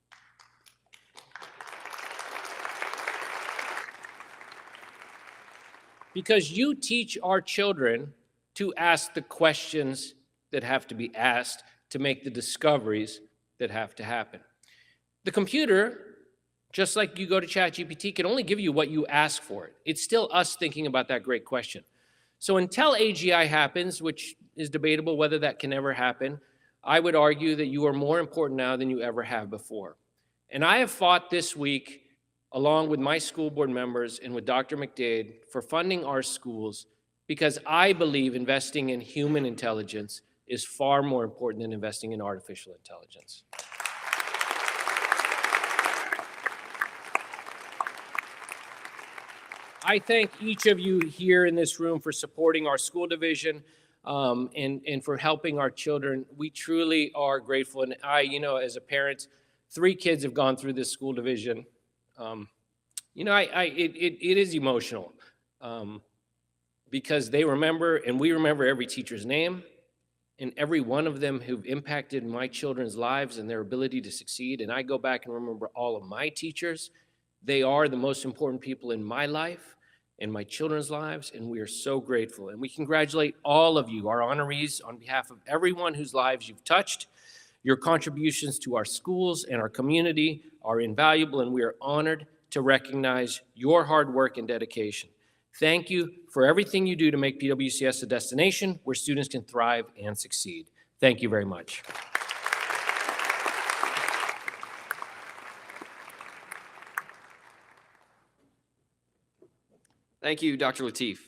Because you teach our children to ask the questions that have to be asked to make the discoveries that have to happen. The computer, just like you go to ChatGPT, can only give you what you ask for it. It's still us thinking about that great question. So until AGI happens, which is debatable whether that can ever happen, I would argue that you are more important now than you ever have before. And I have fought this week, along with my school board members and with Dr. McDade, for funding our schools, because I believe investing in human intelligence is far more important than investing in artificial intelligence. I thank each of you here in this room for supporting our school division and for helping our children. We truly are grateful. And as a parent, 3 kids have gone through this school division. It is emotional because they remember, and we remember every teacher's name, and every one of them who've impacted my children's lives and their ability to succeed. And I go back and remember all of my teachers. They are the most important people in my life and my children's lives, and we are so grateful. And we congratulate all of you, our honorees, on behalf of everyone whose lives you've touched. Your contributions to our schools and our community are invaluable, and we are honored to recognize your hard work and dedication. Thank you for everything you do to make PWCS a destination where students can thrive and succeed. Thank you very much. Thank you, Dr. Lateef.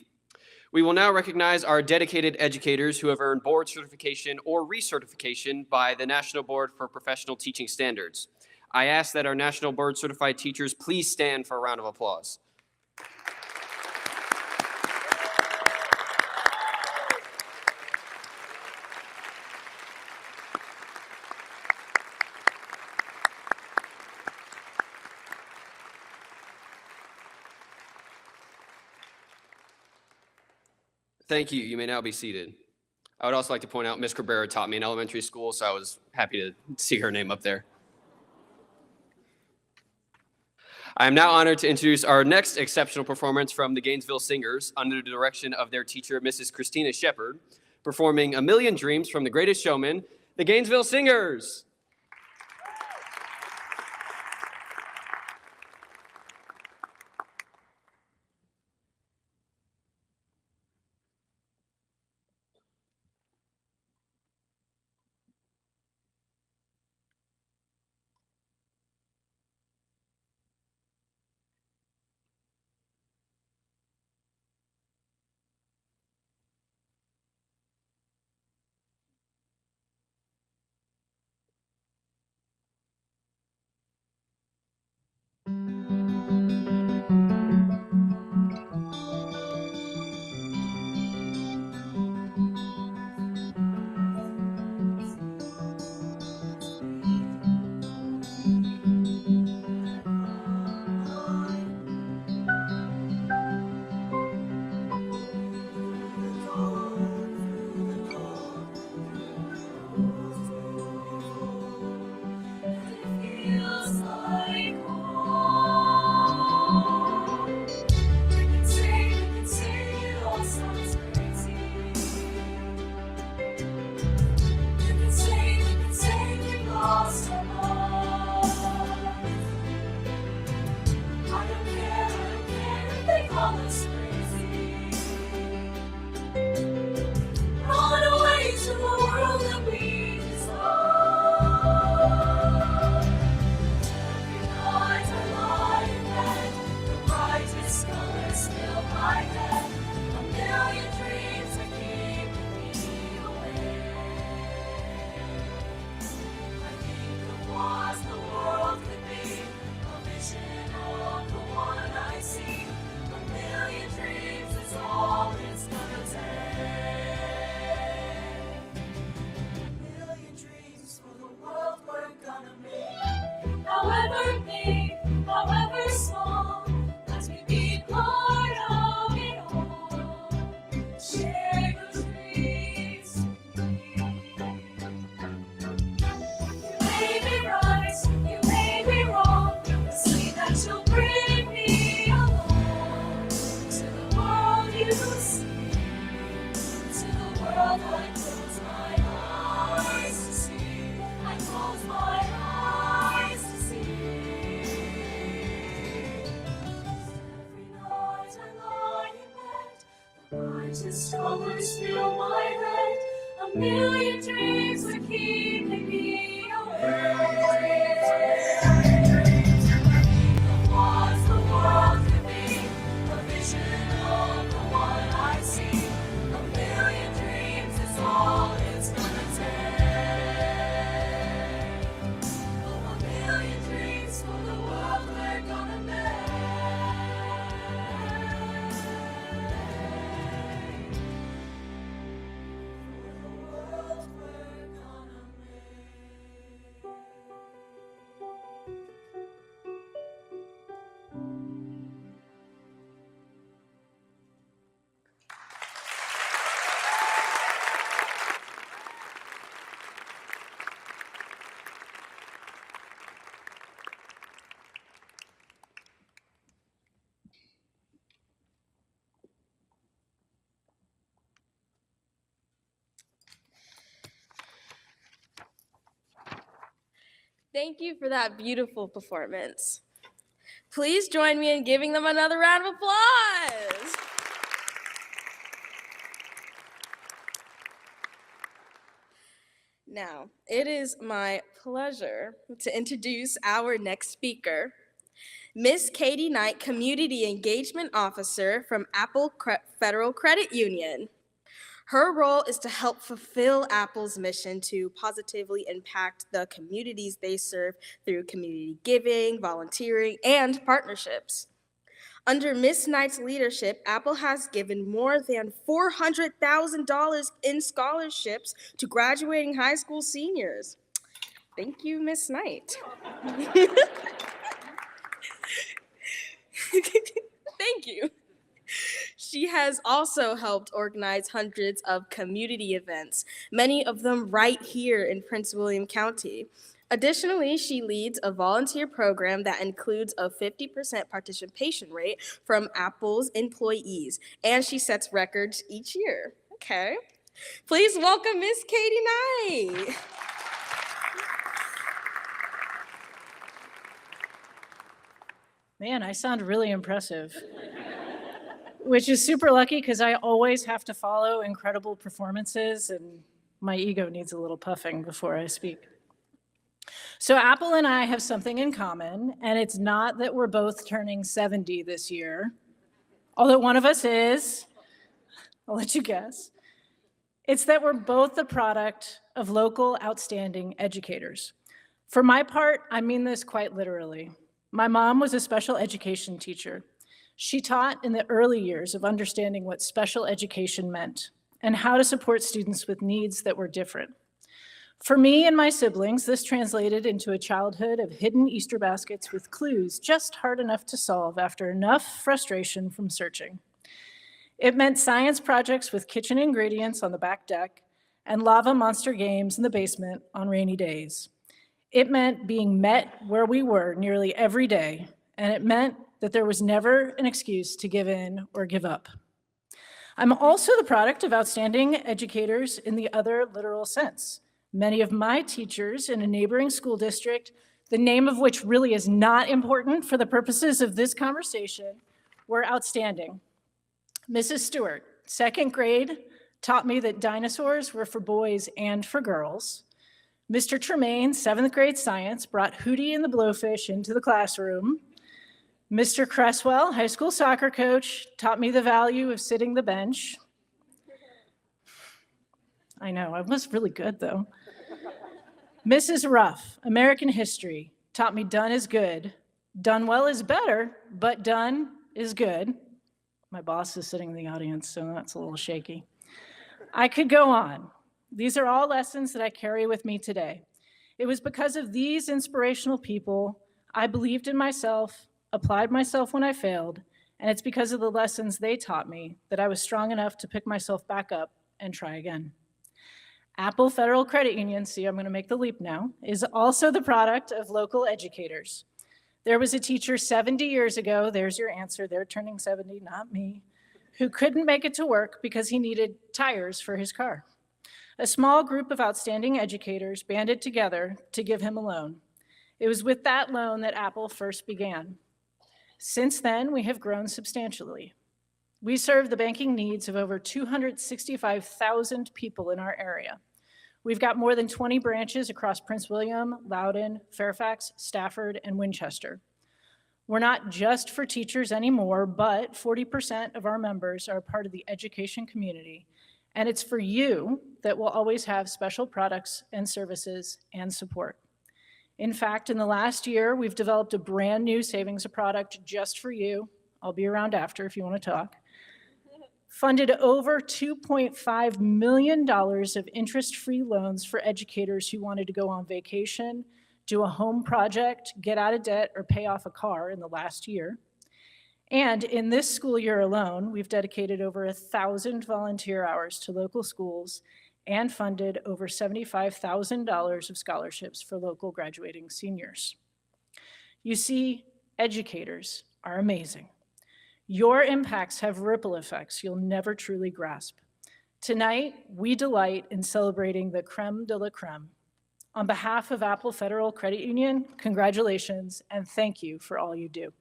We will now recognize our dedicated educators who have earned board certification or recertification by the National Board for Professional Teaching Standards. I ask that our National Board Certified teachers please stand for a round of applause. Thank you. You may now be seated. I would also like to point out Ms. Cabrera taught me in elementary school, so I was happy to see her name up there. I am now honored to introduce our next exceptional performance from the Gainesville Singers under the direction of their teacher, Mrs. Christina Shepard. performing A Million Dreams from The Greatest Showman, the Gainesville Singers. Colors fill my head, a million dreams are keeping me awake. What's the world could be, a vision of the one I see. A million dreams is all it's gonna take. Oh, a million dreams for the world we're gonna make. Thank you for that beautiful performance. Please join me in giving them another round of applause. Now, it is my pleasure to introduce our next speaker, Miss Katie Knight, Community Engagement Officer from Apple Federal Credit Union. Her role is to help fulfill Apple's mission to positively impact the communities they serve through community giving, volunteering, and partnerships. Under Ms. Knight's leadership, Apple has given more than $400,000 in scholarships to graduating high school seniors. Thank you, Ms. Knight. Thank you. She has also helped organize hundreds of community events, many of them right here in Prince William County. Additionally, she leads a volunteer program that includes a 50% participation rate from Apple's employees, and she sets records each year. Okay. Please welcome Miss Katie Knight. Man, I sound really impressive, which is super lucky because I always have to follow incredible performances and my ego needs a little puffing before I speak. So Apple and I have something in common, and it's not that we're both turning 70 this year, although one of us is. I'll let you guess. It's that we're both the product of local outstanding educators. For my part, I mean this quite literally. My mom was a special education teacher. She taught in the early years of understanding what special education meant and how to support students with needs that were different. For me and my siblings, this translated into a childhood of hidden Easter baskets with clues just hard enough to solve after enough frustration from searching. It meant science projects with kitchen ingredients on the back deck and lava monster games in the basement on rainy days. It meant being met where we were nearly every day, and it meant that there was never an excuse to give in or give up. I'm also the product of outstanding educators in the other literal sense. Many of my teachers in a neighboring school district, the name of which really is not important for the purposes of this conversation, were outstanding. Mrs. Stewart, second grade, taught me that dinosaurs were for boys and for girls. Mr. Tremaine, seventh grade science, brought Hootie and the Blowfish into the classroom. Mr. Cresswell, high school soccer coach, taught me the value of sitting the bench. I know, I was really good though. Mrs. Ruff, American history, taught me done is good. Done well is better, but done is good. My boss is sitting in the audience, so that's a little shaky. I could go on. These are all lessons that I carry with me today. It was because of these inspirational people, I believed in myself, applied myself when I failed, and it's because of the lessons they taught me that I was strong enough to pick myself back up and try again. Apple Federal Credit Union, see, I'm going to make the leap now, is also the product of local educators. There was a teacher 70 years ago, there's your answer, they're turning 70, not me, who couldn't make it to work because he needed tires for his car. A small group of outstanding educators banded together to give him a loan. It was with that loan that Apple first began. Since then, we have grown substantially. We serve the banking needs of over 265,000 people in our area. We've got more than 20 branches across Prince William, Loudoun, Fairfax, Stafford, and Winchester. We're not just for teachers anymore, but 40% of our members are part of the education community, and it's for you that we'll always have special products and services and support. In fact, in the last year, we've developed a brand new savings product just for you. I'll be around after if you want to talk. Funded over $2.5 million of interest-free loans for educators who wanted to go on vacation, do a home project, get out of debt, or pay off a car in the last year. And in this school year alone, we've dedicated over 1,000 volunteer hours to local schools and funded over $75,000 of scholarships for local graduating seniors. You see, educators are amazing. Your impacts have ripple effects you'll never truly grasp. Tonight, we delight in celebrating the creme de la creme. On behalf of Apple Federal Credit Union, congratulations and thank you for all you do.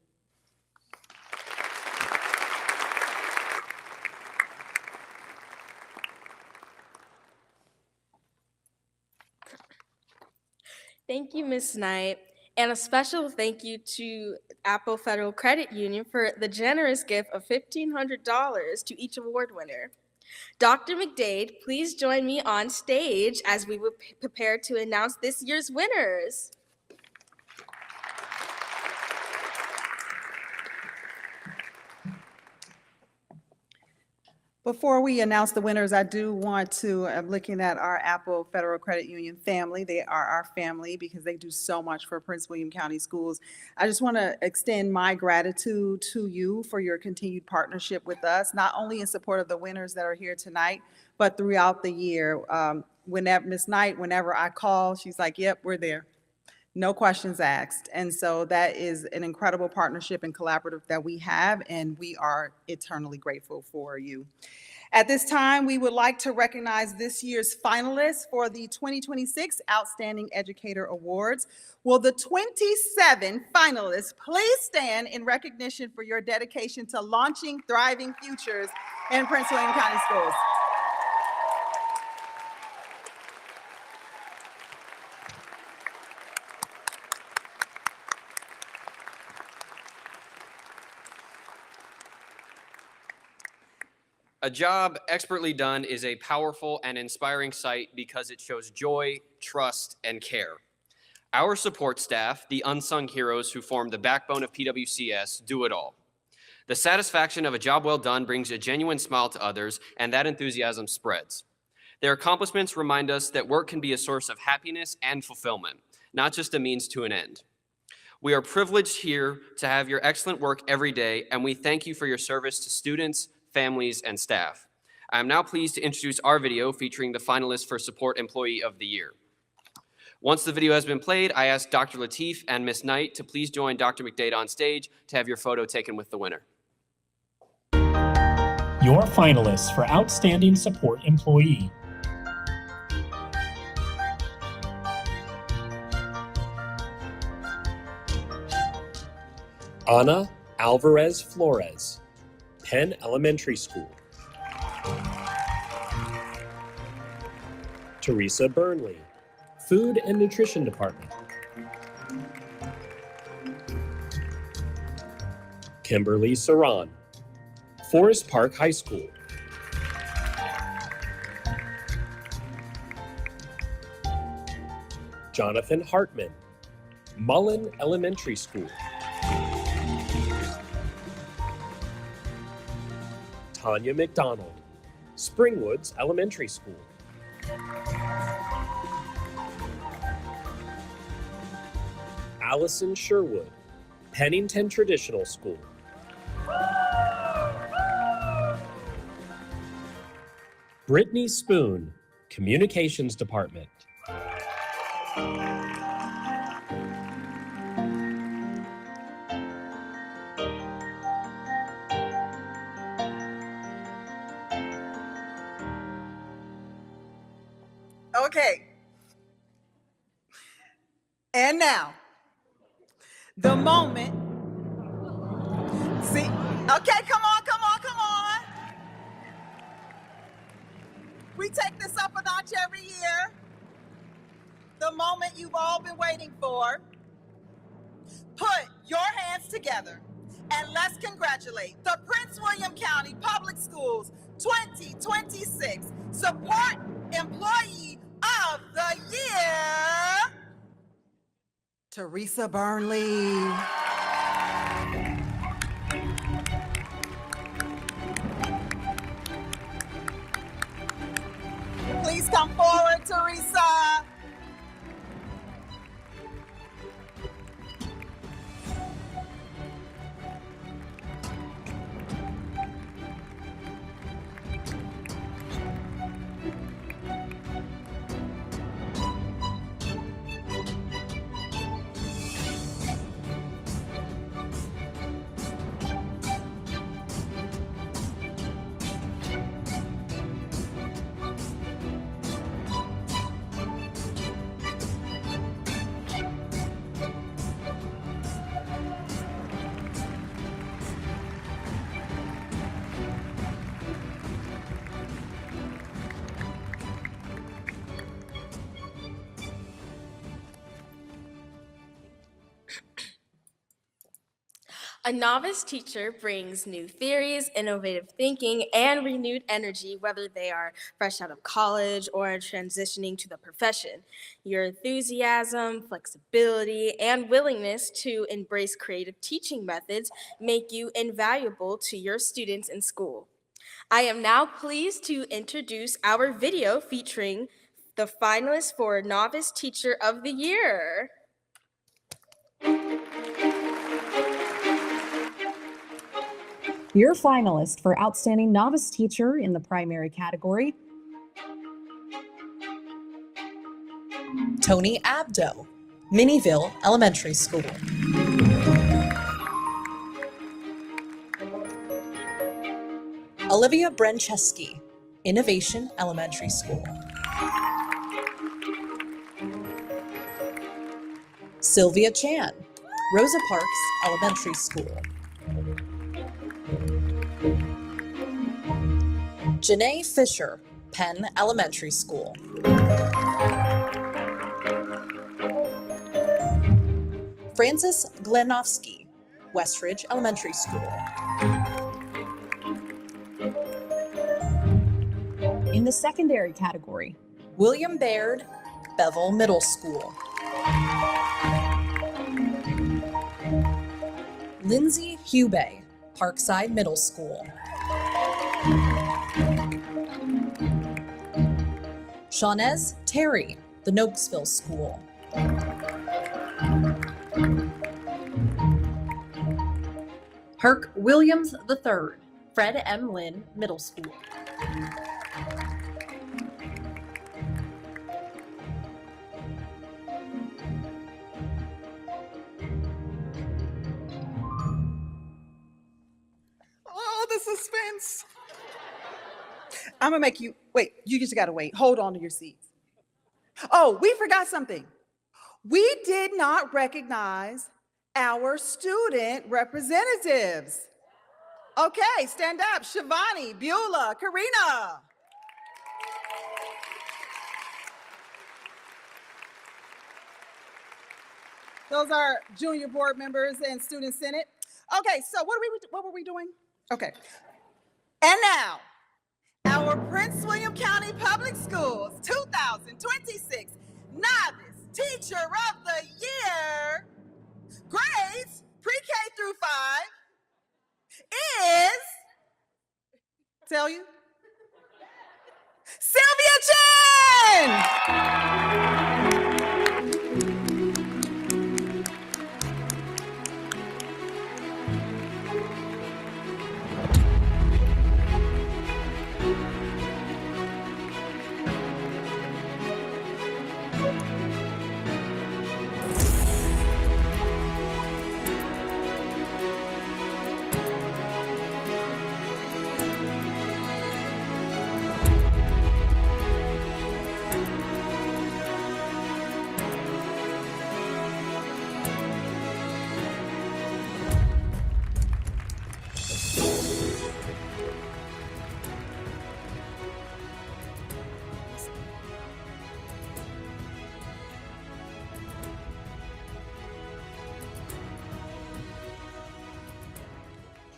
Thank you, Ms. Knight. And a special thank you to Apple Federal Credit Union for the generous gift of $1,500 to each award winner. Dr. McDade, please join me on stage as we will prepare to announce this year's winners. Before we announce the winners, I do want to, looking at our Apple Federal Credit Union family, they are our family because they do so much for Prince William County Schools. I just want to extend my gratitude to you for your continued partnership with us, not only in support of the winners that are here tonight, but throughout the year. Whenever Ms. Knight, whenever I call, she's like, yep, we're there. No questions asked. And so that is an incredible partnership and collaborative that we have, and we are eternally grateful for you. At this time, we would like to recognize this year's finalists for the 2026 Outstanding Educator Awards. Will the 27 finalists please stand in recognition for your dedication to launching thriving futures in Prince William County Schools? A job expertly done is a powerful and inspiring sight because it shows joy, trust, and care. Our support staff, the unsung heroes who form the backbone of PWCS, do it all. The satisfaction of a job well done brings a genuine smile to others, and that enthusiasm spreads. Their accomplishments remind us that work can be a source of happiness and fulfillment, not just a means to an end. We are privileged here to have your excellent work every day, and we thank you for your service to students, families, and staff. I am now pleased to introduce our video featuring the finalists for Support Employee of the Year. Once the video has been played, I ask Dr. Lateef and Ms. Knight to please join Dr. McDade on stage to have your photo taken with the winner. Your finalists for Outstanding Support Employee. Ana Alvarez Flores, Penn Elementary School. Teresa Burnley, Food and Nutrition Department. Kimberly Saran, Forest Park High School. Jonathan Hartman, Mullen Elementary School. Tanya McDonald, Springwoods Elementary School. Allison Sherwood, Pennington Traditional School. Brittany Spoon, Communications Department. Okay. And now, the moment. See, okay, come on. We take this up a notch every year. The moment you've all been waiting for. Put your hands together and let's congratulate the Prince William County Public Schools 2026 Support Employee of the Year, Teresa Burnley. Please come forward, Teresa. A novice teacher brings new theories, innovative thinking, and renewed energy, whether they are fresh out of college or transitioning to the profession. Your enthusiasm, flexibility, and willingness to embrace creative teaching methods make you invaluable to your students in school. I am now pleased to introduce our video featuring the finalists for Novice Teacher of the Year. Your finalist for Outstanding Novice Teacher in the primary category, Tony Abdo, Minnieville Elementary School. Olivia Brencheski, Innovation Elementary School. Sylvia Chan, Rosa Parks Elementary School. Janae Fisher, Penn Elementary School. Francis Glenofsky, Westridge Elementary School. In the secondary category, William Baird, Bevel Middle School. Lindsay Hubey, Parkside Middle School. Shawnez Terry, the Nokesville School. Herc Williams III, Fred M. Lynn Middle School. Oh, the suspense. I'm gonna make you wait. You just gotta wait. Hold on to your seats. Oh, we forgot something. We did not recognize our student representatives. Okay, stand up. Shivani, Beulah, Karina. Those are junior board members and student senate. Okay, so what were we doing? Okay. And now, our Prince William County Public Schools 2026 Novice Teacher of the Year, grades pre-K through 5, is, tell you, Sylvia Chan!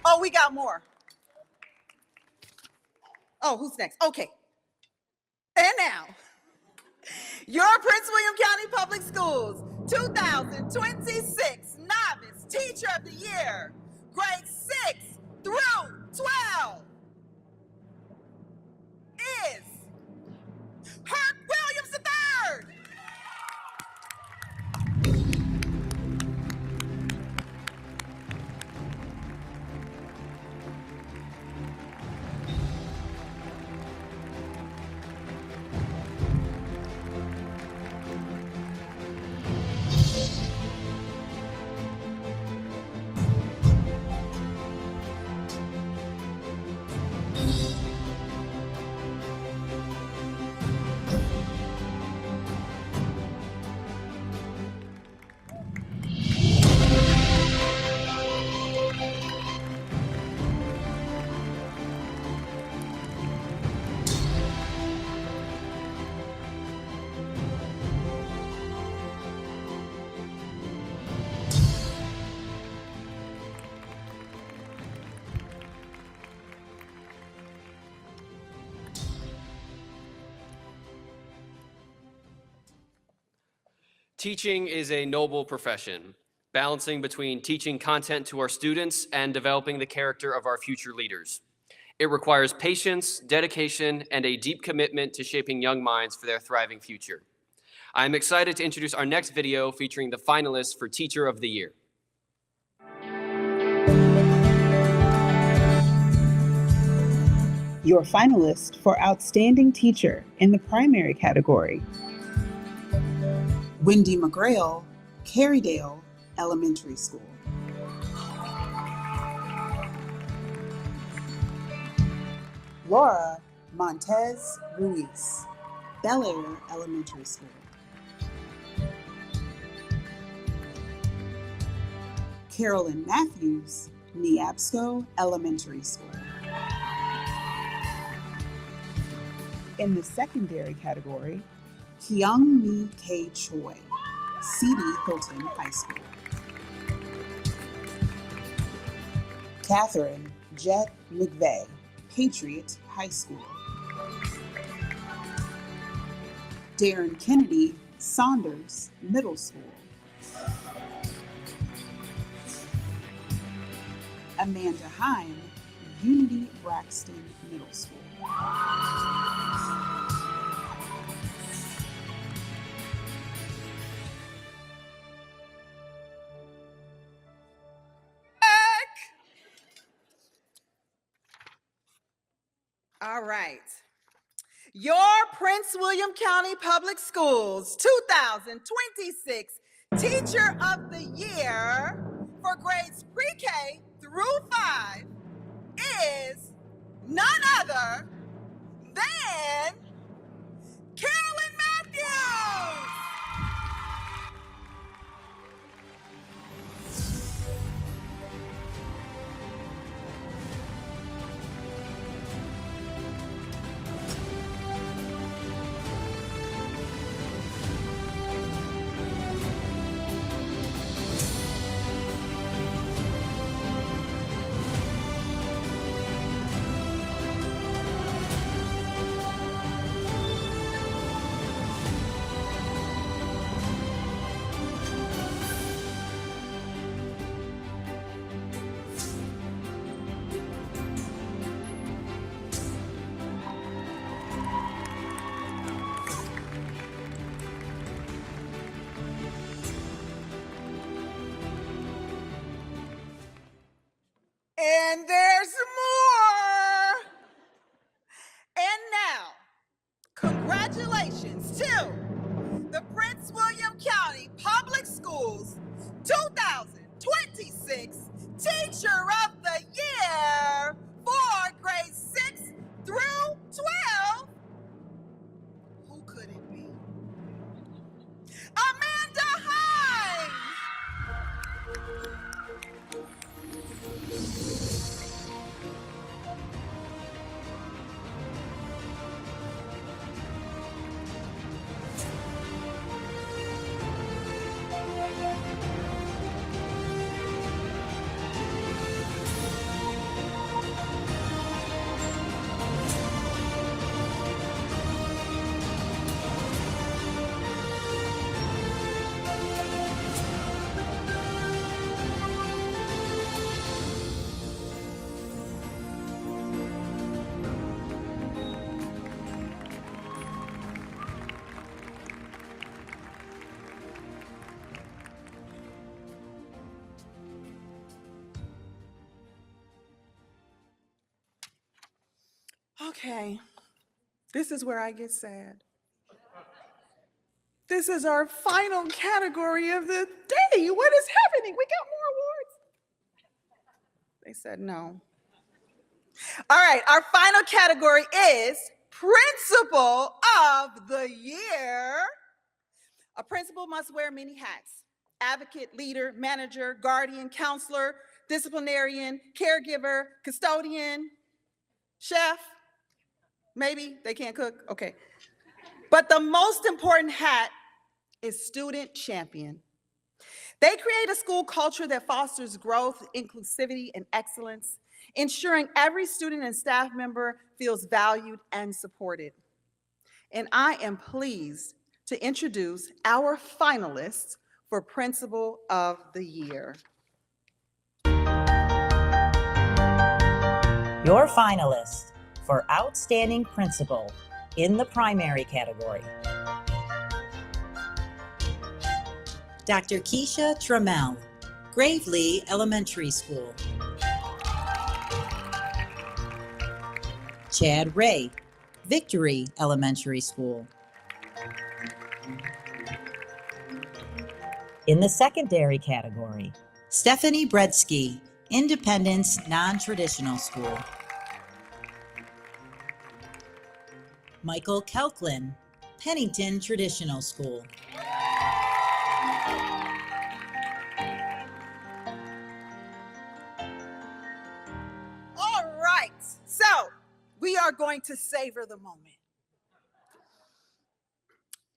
Oh, we got more. Oh, who's next? Okay. And now, your Prince William County Public Schools 2026 Novice Teacher of the Year, grades 6 through 12, is Herc Williams III. Teaching is a noble profession, balancing between teaching content to our students and developing the character of our future leaders. It requires patience, dedication, and a deep commitment to shaping young minds for their thriving future. I'm excited to introduce our next video featuring the finalists for Teacher of the Year. Your finalist for Outstanding Teacher in the primary category. Wendy McGrail, Carrydale Elementary School. Laura Montez Ruiz, Bel Air Elementary School. Carolyn Matthews, Neabsco Elementary School. In the secondary category, Kyung Mi K Choi, C.D. Hilton High School. Catherine Jet McVeigh, Patriot High School. Darren Kennedy, Saunders Middle School. Amanda Heim, Unity Braxton Middle School. All right. Your Prince William County Public Schools 2026 Teacher of the Year for grades pre-K through 5 is none other than Carolyn Matthews. And there's more. And now, congratulations to the Prince William County Public Schools 2026 Teacher of the Year for grades 6 through 12. Who could it be? Amanda Heim. Okay, this is where I get sad. This is our final category of the day. What is happening? We got more awards. They said no. All right, our final category is Principal of the Year. A principal must wear many hats: advocate, leader, manager, guardian, counselor, disciplinarian, caregiver, custodian, chef. Maybe they can't cook, okay. But the most important hat is student champion. They create a school culture that fosters growth, inclusivity, and excellence, ensuring every student and staff member feels valued and supported. And I am pleased to introduce our finalists for Principal of the Year. Your finalists for Outstanding Principal in the primary category: Dr. Keisha Trammell, Gravely Elementary School. Chad Ray, Victory Elementary School. In the secondary category, Stephanie Bredsky, Independence Non-Traditional School. Michael Kelklin, Pennington Traditional School. All right, so we are going to savor the moment.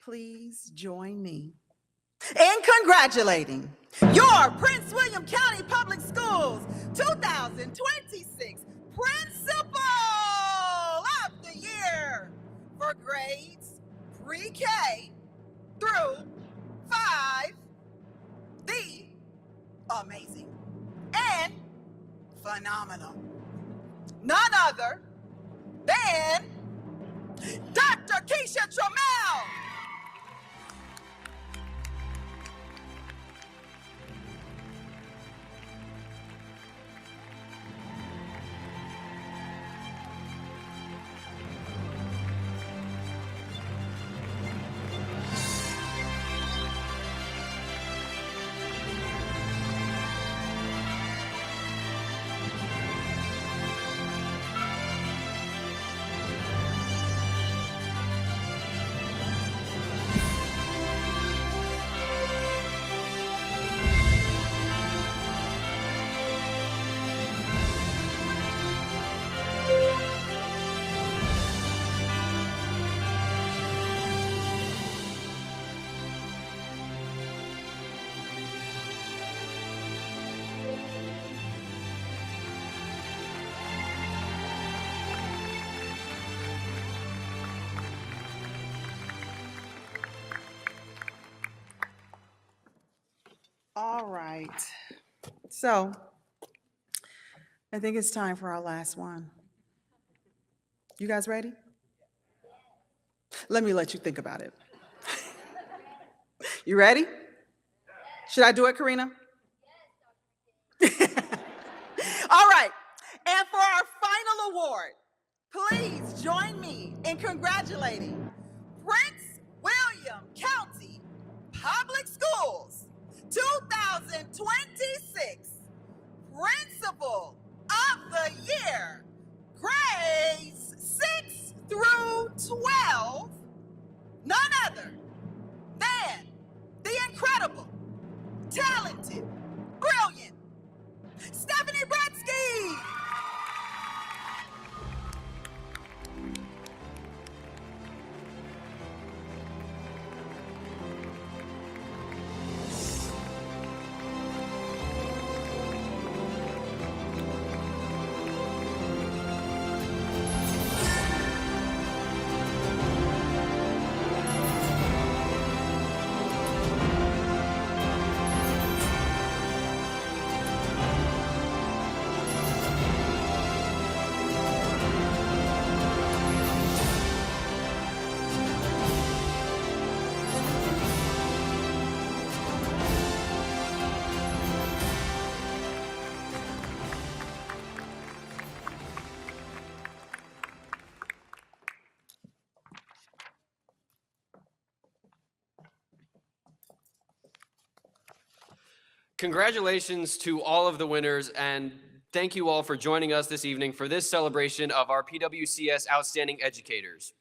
Please join me in congratulating your Prince William County Public Schools 2026 Principal of the Year for grades pre-K through 5, the amazing and phenomenal. None other than Dr. Keisha Trammell. All right. So I think it's time for our last one. You guys ready? Let me let you think about it. You ready? Should I do it, Karina? All right. And for our final award, please join me in congratulating Prince William County Public Schools 2026 Principal of the Year, grades 6 through 12, none other than the incredible, talented, brilliant Stephanie Bretsky. Congratulations to all of the winners, and thank you all for joining us this evening for this celebration of our PWCS Outstanding Educators.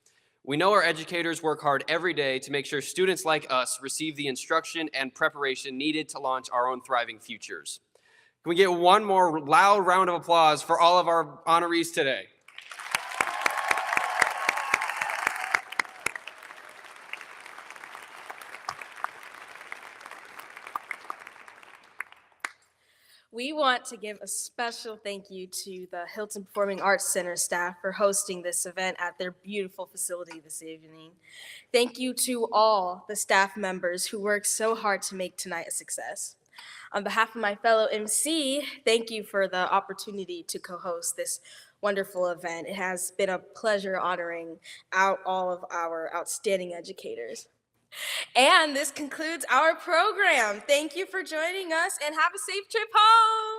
We know our educators work hard every day to make sure students like us receive the instruction and preparation needed to launch our own thriving futures. Can we get one more loud round of applause for all of our honorees today? We want to give a special thank you to the Hilton Performing Arts Center staff for hosting this event at their beautiful facility this evening. Thank you to all the staff members who worked so hard to make tonight a success. On behalf of my fellow MC, thank you for the opportunity to co-host this wonderful event. It has been a pleasure honoring all of our outstanding educators. And this concludes our program. Thank you for joining us and have a safe trip home.